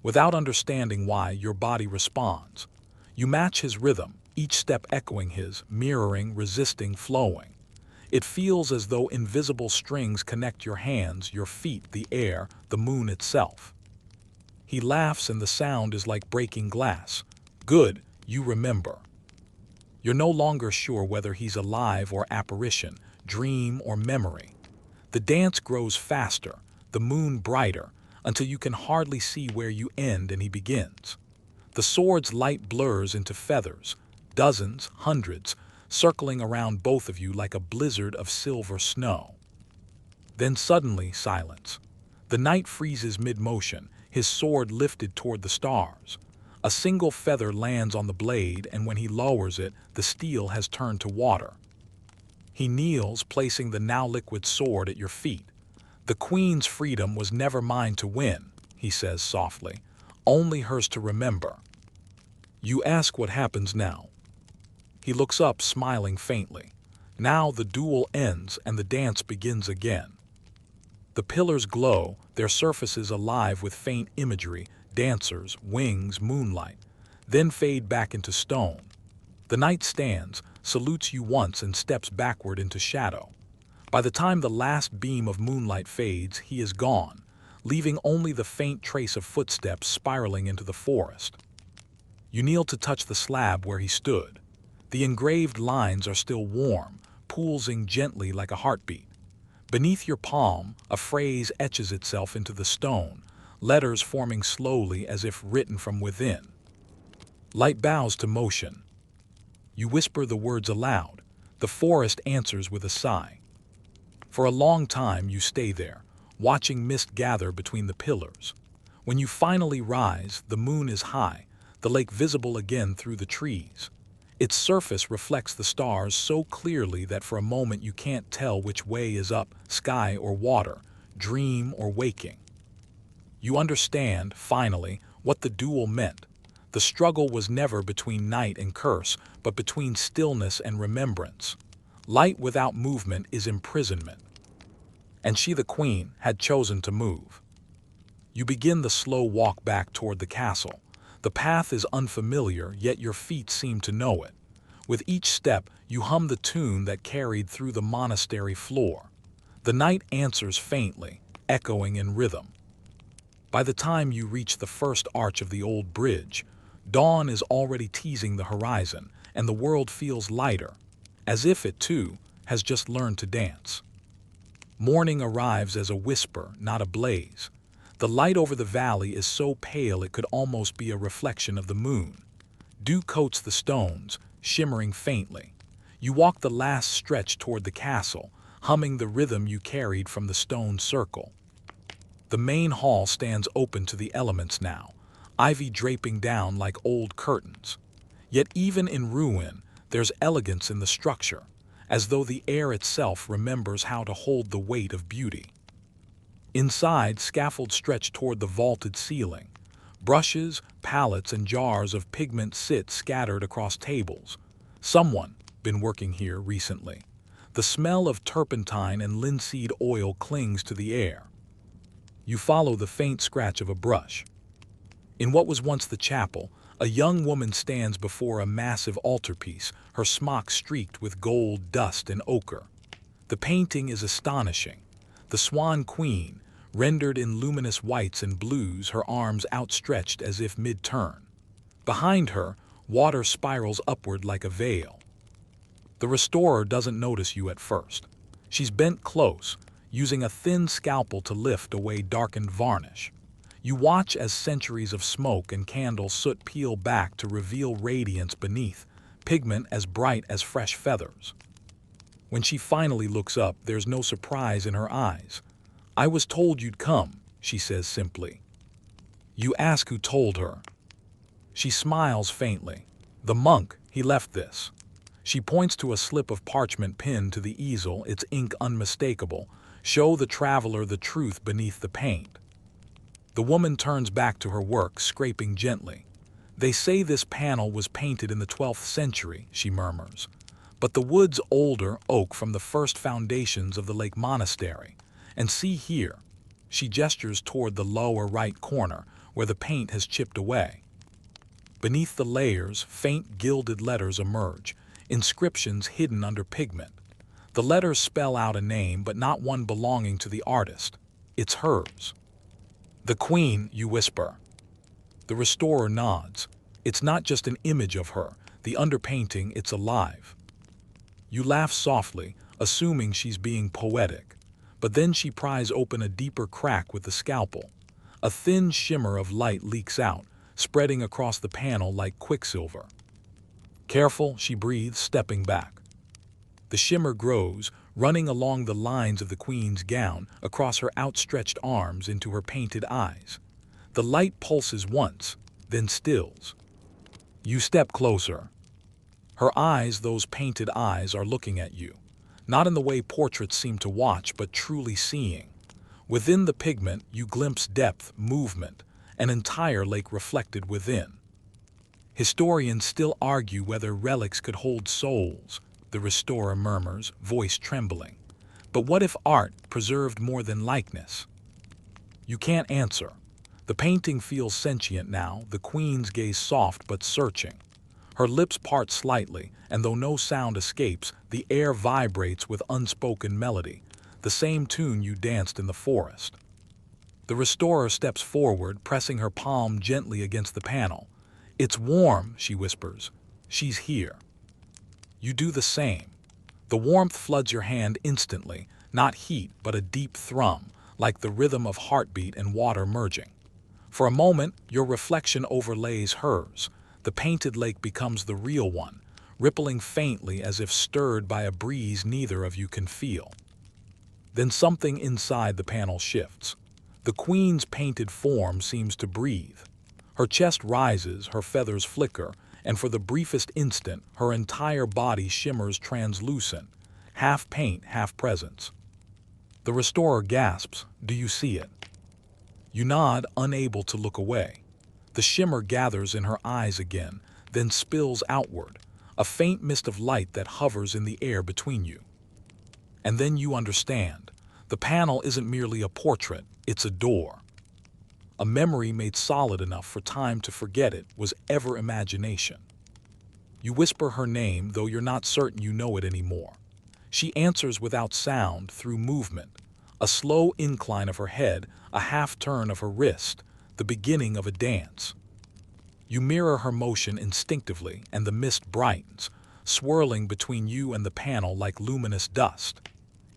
Without understanding why, your body responds. You match his rhythm, each step echoing his, mirroring, resisting, flowing. It feels as though invisible strings connect your hands, your feet, the air, the moon itself. He laughs and the sound is like breaking glass. Good, you remember. You're no longer sure whether he's alive or apparition, dream or memory. The dance grows faster, the moon brighter, until you can hardly see where you end and he begins. The sword's light blurs into feathers, dozens, hundreds, circling around both of you like a blizzard of silver snow. Then suddenly silence. The knight freezes mid-motion, his sword lifted toward the stars. A single feather lands on the blade, and when he lowers it, the steel has turned to water. He kneels, placing the now liquid sword at your feet. The queen's freedom was never mine to win, he says softly, only hers to remember. You ask what happens now. He looks up, smiling faintly. Now the duel ends and the dance begins again. The pillars glow, their surfaces alive with faint imagery, dancers, wings, moonlight, then fade back into stone. The knight stands, salutes you once and steps backward into shadow. By the time the last beam of moonlight fades, he is gone, leaving only the faint trace of footsteps spiraling into the forest. You kneel to touch the slab where he stood. The engraved lines are still warm, pulsing gently like a heartbeat. Beneath your palm, a phrase etches itself into the stone, letters forming slowly as if written from within. Light bows to motion. You whisper the words aloud. The forest answers with a sigh. For a long time you stay there, watching mist gather between the pillars. When you finally rise, the moon is high, the lake visible again through the trees. Its surface reflects the stars so clearly that for a moment you can't tell which way is up, sky or water, dream or waking. You understand, finally, what the duel meant. The struggle was never between knight and curse, but between stillness and remembrance. Light without movement is imprisonment. And she, the queen, had chosen to move. You begin the slow walk back toward the castle. The path is unfamiliar, yet your feet seem to know it. With each step, you hum the tune that carried through the monastery floor. The night answers faintly, echoing in rhythm. By the time you reach the first arch of the old bridge, dawn is already teasing the horizon, and the world feels lighter, as if it, too, has just learned to dance. Morning arrives as a whisper, not a blaze. The light over the valley is so pale it could almost be a reflection of the moon. Dew coats the stones, shimmering faintly. You walk the last stretch toward the castle, humming the rhythm you carried from the stone circle. The main hall stands open to the elements now, ivy draping down like old curtains. Yet even in ruin, there's elegance in the structure, as though the air itself remembers how to hold the weight of beauty. Inside, scaffolds stretch toward the vaulted ceiling. Brushes, palettes, and jars of pigment sit scattered across tables. Someone been working here recently. The smell of turpentine and linseed oil clings to the air. You follow the faint scratch of a brush. In what was once the chapel, A young woman stands before a massive altarpiece, her smock streaked with gold, dust, and ochre. The painting is astonishing. The Swan Queen, rendered in luminous whites and blues, her arms outstretched as if mid-turn. Behind her, water spirals upward like a veil. The restorer doesn't notice you at first. She's bent close, using a thin scalpel to lift away darkened varnish. You watch as centuries of smoke and candle soot peel back to reveal radiance beneath, pigment as bright as fresh feathers. When she finally looks up, there's no surprise in her eyes. "I was told you'd come," she says simply. You ask who told her. She smiles faintly. "The monk, he left this." She points to a slip of parchment pinned to the easel, its ink unmistakable. "Show the traveler the truth beneath the paint." The woman turns back to her work, scraping gently. "They say this panel was painted in the 12th century, she murmurs. "But the wood's older, oak from the first foundations of the lake monastery. And see here." She gestures toward the lower right corner, where the paint has chipped away. Beneath the layers, faint gilded letters emerge, inscriptions hidden under pigment. The letters spell out a name, but not one belonging to the artist. It's hers. "The Queen," you whisper. The restorer nods. "It's not just an image of her. The underpainting, it's alive." You laugh softly, assuming she's being poetic. But then she pries open a deeper crack with the scalpel. A thin shimmer of light leaks out, spreading across the panel like quicksilver. "Careful," she breathes, stepping back. The shimmer grows, running along the lines of the queen's gown, across her outstretched arms into her painted eyes. The light pulses once, then stills. You step closer. Her eyes, those painted eyes, are looking at you. Not in the way portraits seem to watch, but truly seeing. Within the pigment, you glimpse depth, movement, an entire lake reflected within. Historians still argue whether relics could hold souls, the restorer murmurs, voice trembling. But what if art preserved more than likeness? You can't answer. The painting feels sentient now, the queen's gaze soft but searching. Her lips part slightly, and though no sound escapes, the air vibrates with unspoken melody, the same tune you danced in the forest. The restorer steps forward, pressing her palm gently against the panel. "It's warm," she whispers. "She's here." You do the same. The warmth floods your hand instantly, not heat, but a deep thrum, like the rhythm of heartbeat and water merging. For a moment, your reflection overlays hers. The painted lake becomes the real one, rippling faintly as if stirred by a breeze neither of you can feel. Then something inside the panel shifts. The queen's painted form seems to breathe. Her chest rises, her feathers flicker, and for the briefest instant, her entire body shimmers translucent, half paint, half presence. The restorer gasps, "Do you see it?" You nod, unable to look away. The shimmer gathers in her eyes again, then spills outward, a faint mist of light that hovers in the air between you. And then you understand. The panel isn't merely a portrait, it's a door. A memory made solid enough for time to forget it was ever imagination. You whisper her name, though you're not certain you know it anymore. She answers without sound, through movement. A slow incline of her head, a half turn of her wrist, the beginning of a dance. You mirror her motion instinctively, and the mist brightens, swirling between you and the panel like luminous dust.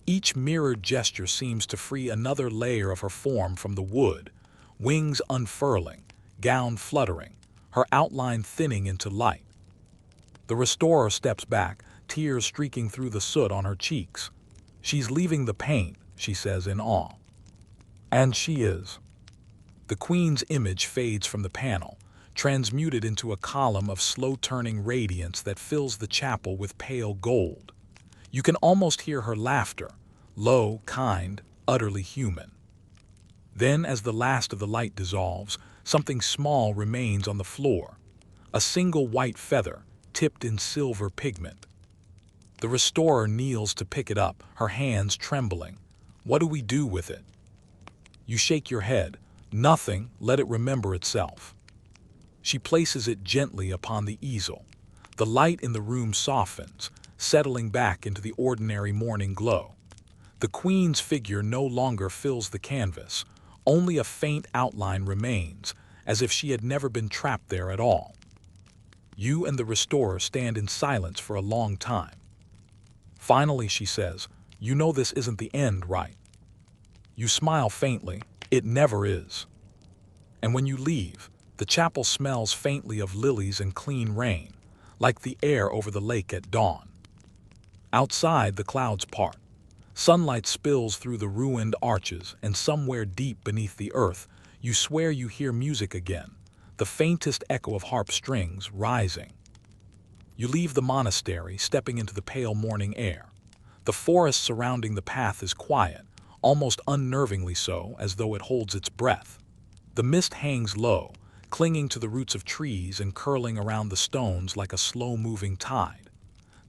Each mirrored gesture seems to free another layer of her form from the wood, wings unfurling, gown fluttering, her outline thinning into light. The restorer steps back, tears streaking through the soot on her cheeks. "She's leaving the paint," she says in awe. And she is. The queen's image fades from the panel, transmuted into a column of slow-turning radiance that fills the chapel with pale gold. You can almost hear her laughter, low, kind, utterly human. Then, as the last of the light dissolves, something small remains on the floor. A single white feather, tipped in silver pigment. The restorer kneels to pick it up, her hands trembling. "What do we do with it?" You shake your head. "Nothing, let it remember itself." She places it gently upon the easel. The light in the room softens, settling back into the ordinary morning glow. The queen's figure no longer fills the canvas. Only a faint outline remains, as if she had never been trapped there at all. You and the restorer stand in silence for a long time. Finally, she says, "You know this isn't the end, right?" You smile faintly. "It never is." And when you leave, the chapel smells faintly of lilies and clean rain, like the air over the lake at dawn. Outside, the clouds part. Sunlight spills through the ruined arches, and somewhere deep beneath the earth, you swear you hear music again, the faintest echo of harp strings rising. You leave the monastery, stepping into the pale morning air. The forest surrounding the path is quiet, almost unnervingly so, as though it holds its breath. The mist hangs low, clinging to the roots of trees and curling around the stones like a slow-moving tide.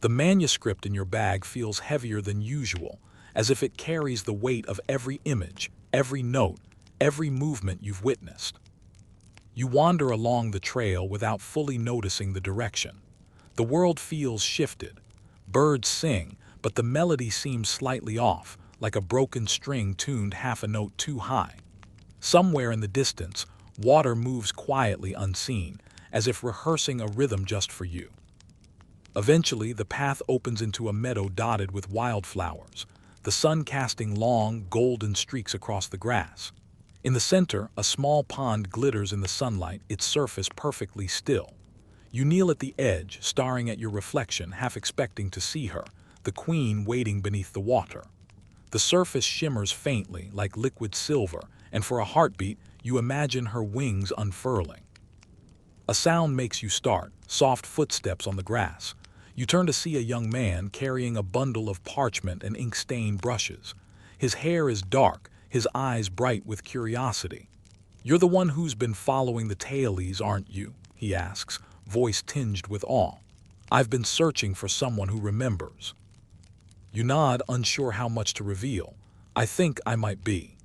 The manuscript in your bag feels heavier than usual, as if it carries the weight of every image, every note, every movement you've witnessed. You wander along the trail without fully noticing the direction. The world feels shifted. Birds sing, but the melody seems slightly off, like a broken string tuned half a note too high. Somewhere in the distance, water moves quietly unseen, as if rehearsing a rhythm just for you. Eventually, the path opens into a meadow dotted with wildflowers, the sun casting long, golden streaks across the grass. In the center, a small pond glitters in the sunlight, its surface perfectly still. You kneel at the edge, staring at your reflection, half expecting to see her, the queen waiting beneath the water. The surface shimmers faintly, like liquid silver, and for a heartbeat, you imagine her wings unfurling. A sound makes you start, soft footsteps on the grass. You turn to see a young man carrying a bundle of parchment and ink-stained brushes. His hair is dark, his eyes bright with curiosity. "You're the one who's been following the tailies, aren't you?" he asks, voice tinged with awe. "I've been searching for someone who remembers." You nod, unsure how much to reveal. "I think I might be."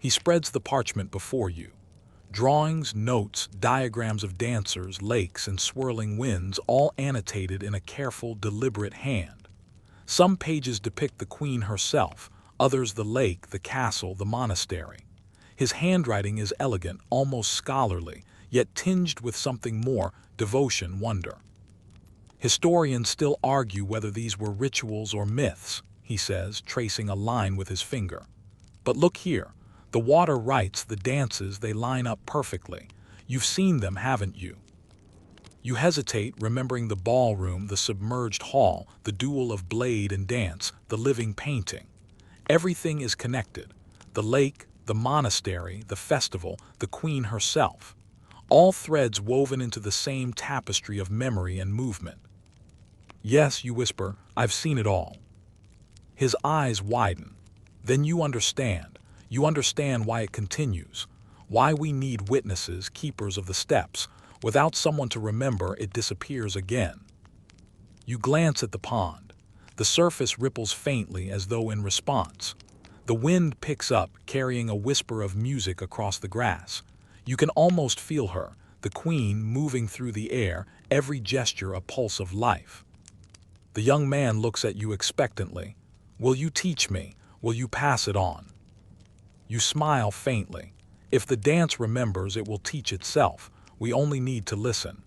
He spreads the parchment before you. Drawings, notes, diagrams of dancers, lakes, and swirling winds, all annotated in a careful, deliberate hand. Some pages depict the queen herself, others the lake, the castle, the monastery. His handwriting is elegant, almost scholarly, yet tinged with something more, devotion, wonder. "Historians still argue whether these were rituals or myths," he says, tracing a line with his finger. "But look here. The water writes, the dances, they line up perfectly. You've seen them, haven't you?" You hesitate, remembering the ballroom, the submerged hall, the duel of blade and dance, the living painting. Everything is connected. The lake, the monastery, the festival, the queen herself. All threads woven into the same tapestry of memory and movement. "Yes," you whisper, "I've seen it all." His eyes widen. Then you understand. You understand why it continues, why we need witnesses, keepers of the steps. Without someone to remember, it disappears again. You glance at the pond. The surface ripples faintly as though in response. The wind picks up, carrying a whisper of music across the grass. You can almost feel her, the queen, moving through the air, every gesture a pulse of life. The young man looks at you expectantly. "Will you teach me? Will you pass it on?" You smile faintly. "If the dance remembers, it will teach itself. We only need to listen."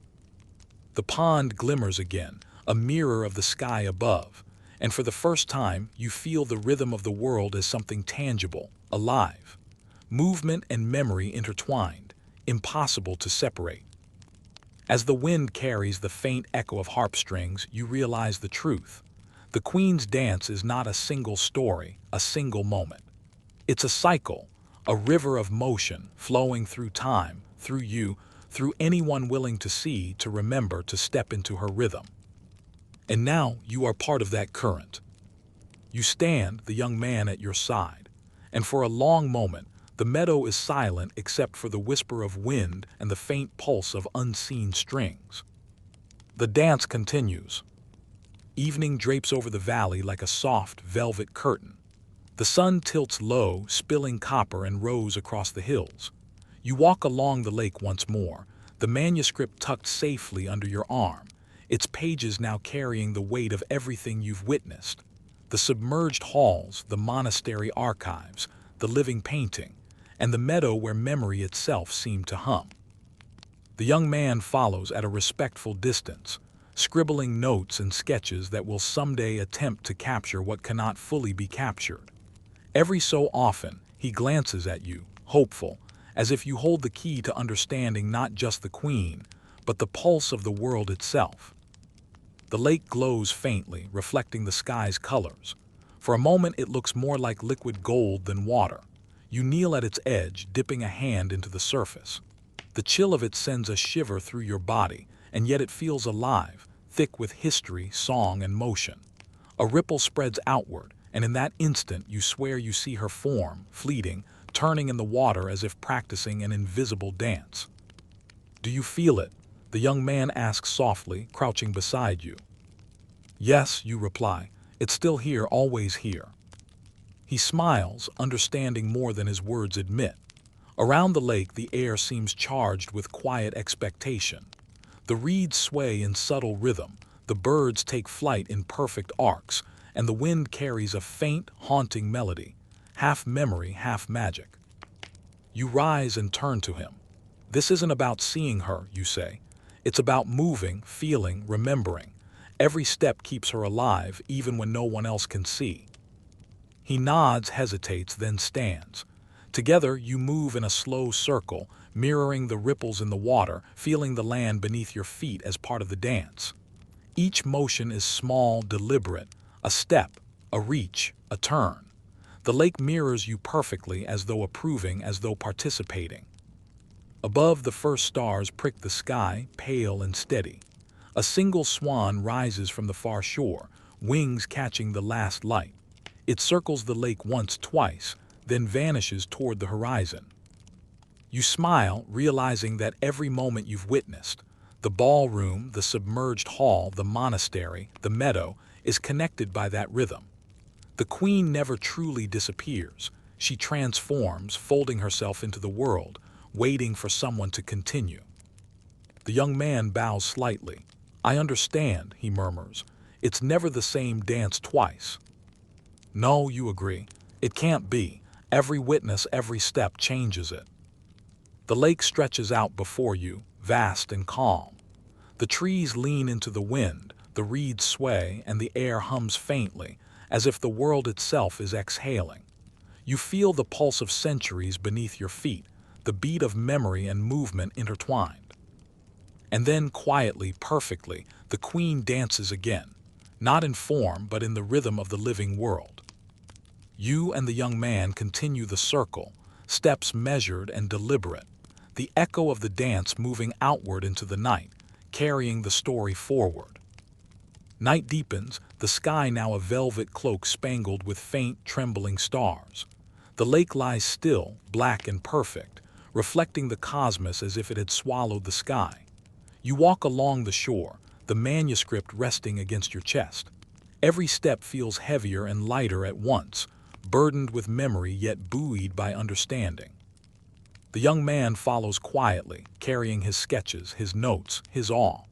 The pond glimmers again, a mirror of the sky above, and for the first time you feel the rhythm of the world as something tangible, alive. Movement and memory intertwined, impossible to separate. As the wind carries the faint echo of harp strings, you realize the truth. The queen's dance is not a single story, a single moment. It's a cycle, a river of motion flowing through time, through you, through anyone willing to see, to remember, to step into her rhythm. And now you are part of that current. You stand, the young man at your side, and for a long moment, the meadow is silent except for the whisper of wind and the faint pulse of unseen strings. The dance continues. Evening drapes over the valley like a soft, velvet curtain. The sun tilts low, spilling copper and rose across the hills. You walk along the lake once more, the manuscript tucked safely under your arm, its pages now carrying the weight of everything you've witnessed. The submerged halls, the monastery archives, the living painting, and the meadow where memory itself seemed to hum. The young man follows at a respectful distance, scribbling notes and sketches that will someday attempt to capture what cannot fully be captured. Every so often, he glances at you, hopeful, as if you hold the key to understanding not just the queen, but the pulse of the world itself. The lake glows faintly, reflecting the sky's colors. For a moment it looks more like liquid gold than water. You kneel at its edge, dipping a hand into the surface. The chill of it sends a shiver through your body, and yet it feels alive, thick with history, song, and motion. A ripple spreads outward, and in that instant you swear you see her form, fleeting, turning in the water as if practicing an invisible dance. "Do you feel it?" the young man asks softly, crouching beside you. "Yes," you reply. "It's still here, always here." He smiles, understanding more than his words admit. Around the lake, the air seems charged with quiet expectation. The reeds sway in subtle rhythm, the birds take flight in perfect arcs, and the wind carries a faint, haunting melody, half memory, half magic. You rise and turn to him. "This isn't about seeing her," you say. "It's about moving, feeling, remembering. Every step keeps her alive, even when no one else can see." He nods, hesitates, then stands. Together, you move in a slow circle, mirroring the ripples in the water, feeling the land beneath your feet as part of the dance. Each motion is small, deliberate, a step, a reach, a turn. The lake mirrors you perfectly, as though approving, as though participating. Above, the first stars prick the sky, pale and steady. A single swan rises from the far shore, wings catching the last light. It circles the lake once, twice, then vanishes toward the horizon. You smile, realizing that every moment you've witnessed, the ballroom, the submerged hall, the monastery, the meadow, is connected by that rhythm. The queen never truly disappears. She transforms, folding herself into the world, waiting for someone to continue. The young man bows slightly. "I understand," he murmurs. "It's never the same dance twice." "No," you agree. "It can't be. Every witness, every step changes it." The lake stretches out before you, vast and calm. The trees lean into the wind, the reeds sway, and the air hums faintly, as if the world itself is exhaling. You feel the pulse of centuries beneath your feet, the beat of memory and movement intertwined. And then, quietly, perfectly, the queen dances again, not in form, but in the rhythm of the living world. You and the young man continue the circle, steps measured and deliberate, the echo of the dance moving outward into the night, carrying the story forward. Night deepens, the sky now a velvet cloak spangled with faint, trembling stars. The lake lies still, black and perfect, reflecting the cosmos as if it had swallowed the sky. You walk along the shore, the manuscript resting against your chest. Every step feels heavier and lighter at once, burdened with memory yet buoyed by understanding. The young man follows quietly, carrying his sketches, his notes, his awe.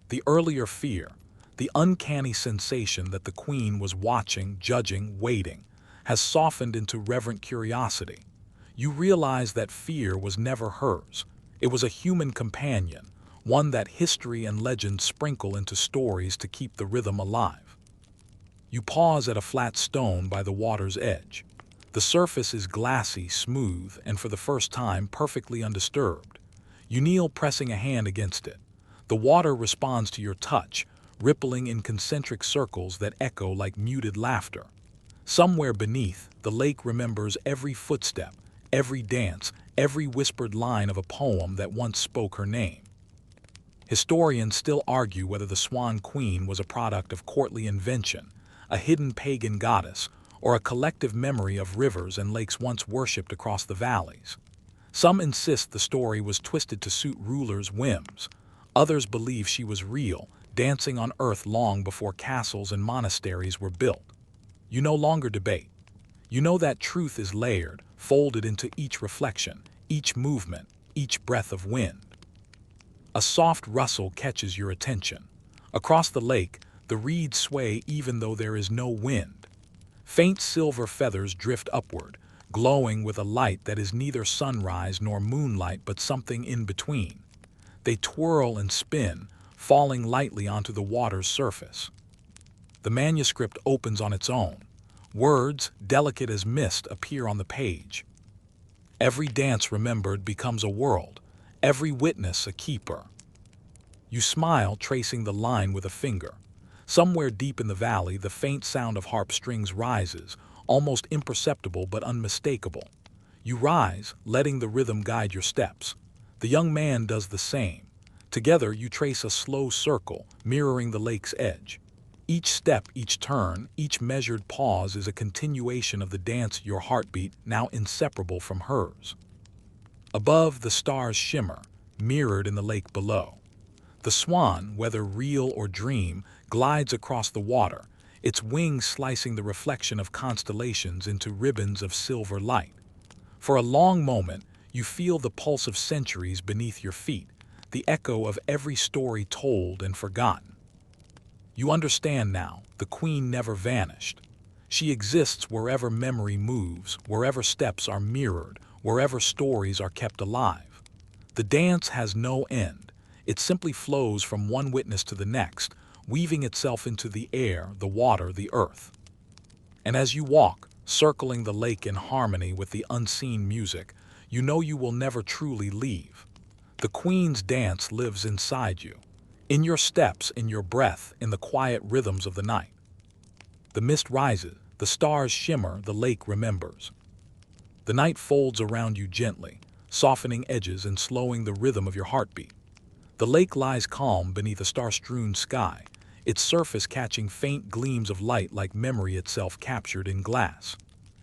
The earlier fear, the uncanny sensation that the queen was watching, judging, waiting, has softened into reverent curiosity. You realize that fear was never hers. It was a human companion, one that history and legend sprinkle into stories to keep the rhythm alive. You pause at a flat stone by the water's edge. The surface is glassy, smooth, and for the first time perfectly undisturbed. You kneel, pressing a hand against it. The water responds to your touch, rippling in concentric circles that echo like muted laughter. Somewhere beneath, the lake remembers every footstep, every dance, every whispered line of a poem that once spoke her name. Historians still argue whether the Swan Queen was a product of courtly invention, a hidden pagan goddess, or a collective memory of rivers and lakes once worshipped across the valleys. Some insist the story was twisted to suit rulers' whims. Others believe she was real, dancing on earth long before castles and monasteries were built. You no longer debate. You know that truth is layered, folded into each reflection, each movement, each breath of wind. A soft rustle catches your attention. Across the lake, the reeds sway even though there is no wind. Faint silver feathers drift upward, glowing with a light that is neither sunrise nor moonlight but something in between. They twirl and spin, falling lightly onto the water's surface. The manuscript opens on its own. Words, delicate as mist, appear on the page. Every dance remembered becomes a world, every witness a keeper. You smile, tracing the line with a finger. Somewhere deep in the valley, the faint sound of harp strings rises, almost imperceptible but unmistakable. You rise, letting the rhythm guide your steps. The young man does the same. Together, you trace a slow circle, mirroring the lake's edge. Each step, each turn, each measured pause is a continuation of the dance, your heartbeat now inseparable from hers. Above, the stars shimmer, mirrored in the lake below. The swan, whether real or dream, glides across the water, its wings slicing the reflection of constellations into ribbons of silver light. For a long moment, you feel the pulse of centuries beneath your feet, the echo of every story told and forgotten. You understand now, the queen never vanished. She exists wherever memory moves, wherever steps are mirrored, wherever stories are kept alive. The dance has no end. It simply flows from one witness to the next, weaving itself into the air, the water, the earth. And as you walk, circling the lake in harmony with the unseen music, you know you will never truly leave. The queen's dance lives inside you. In your steps, in your breath, in the quiet rhythms of the night. The mist rises, the stars shimmer, the lake remembers. The night folds around you gently, softening edges and slowing the rhythm of your heartbeat. The lake lies calm beneath a star-strewn sky, its surface catching faint gleams of light like memory itself captured in glass.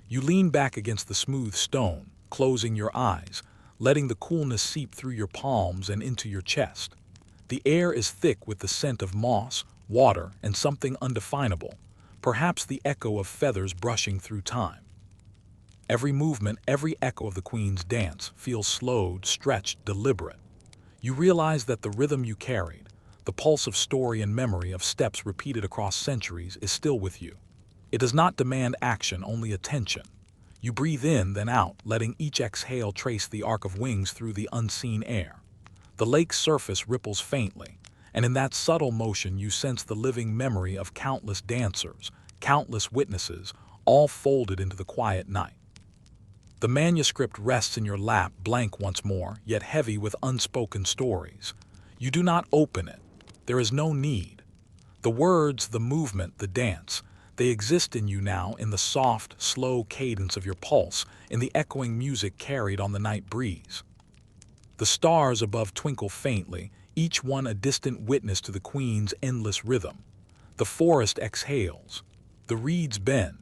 You lean back against the smooth stone, closing your eyes, letting the coolness seep through your palms and into your chest. The air is thick with the scent of moss, water, and something undefinable, perhaps the echo of feathers brushing through time. Every movement, every echo of the queen's dance feels slowed, stretched, deliberate. You realize that the rhythm you carried, the pulse of story and memory of steps repeated across centuries, is still with you. It does not demand action, only attention. You breathe in, then out, letting each exhale trace the arc of wings through the unseen air. The lake's surface ripples faintly, and in that subtle motion you sense the living memory of countless dancers, countless witnesses, all folded into the quiet night. The manuscript rests in your lap, blank once more, yet heavy with unspoken stories. You do not open it. There is no need. The words, the movement, the dance, they exist in you now, in the soft, slow cadence of your pulse, in the echoing music carried on the night breeze. The stars above twinkle faintly, each one a distant witness to the queen's endless rhythm. The forest exhales. The reeds bend.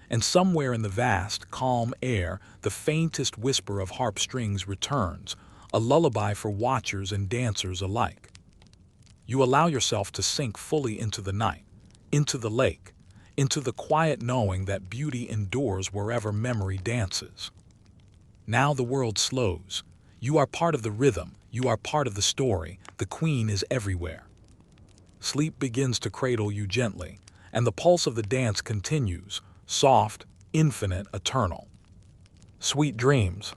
And somewhere in the vast, calm air, the faintest whisper of harp strings returns, a lullaby for watchers and dancers alike. You allow yourself to sink fully into the night, into the lake, into the quiet knowing that beauty endures wherever memory dances. Now the world slows. You are part of the rhythm, you are part of the story, the queen is everywhere. Sleep begins to cradle you gently, and the pulse of the dance continues, soft, infinite, eternal. Sweet dreams.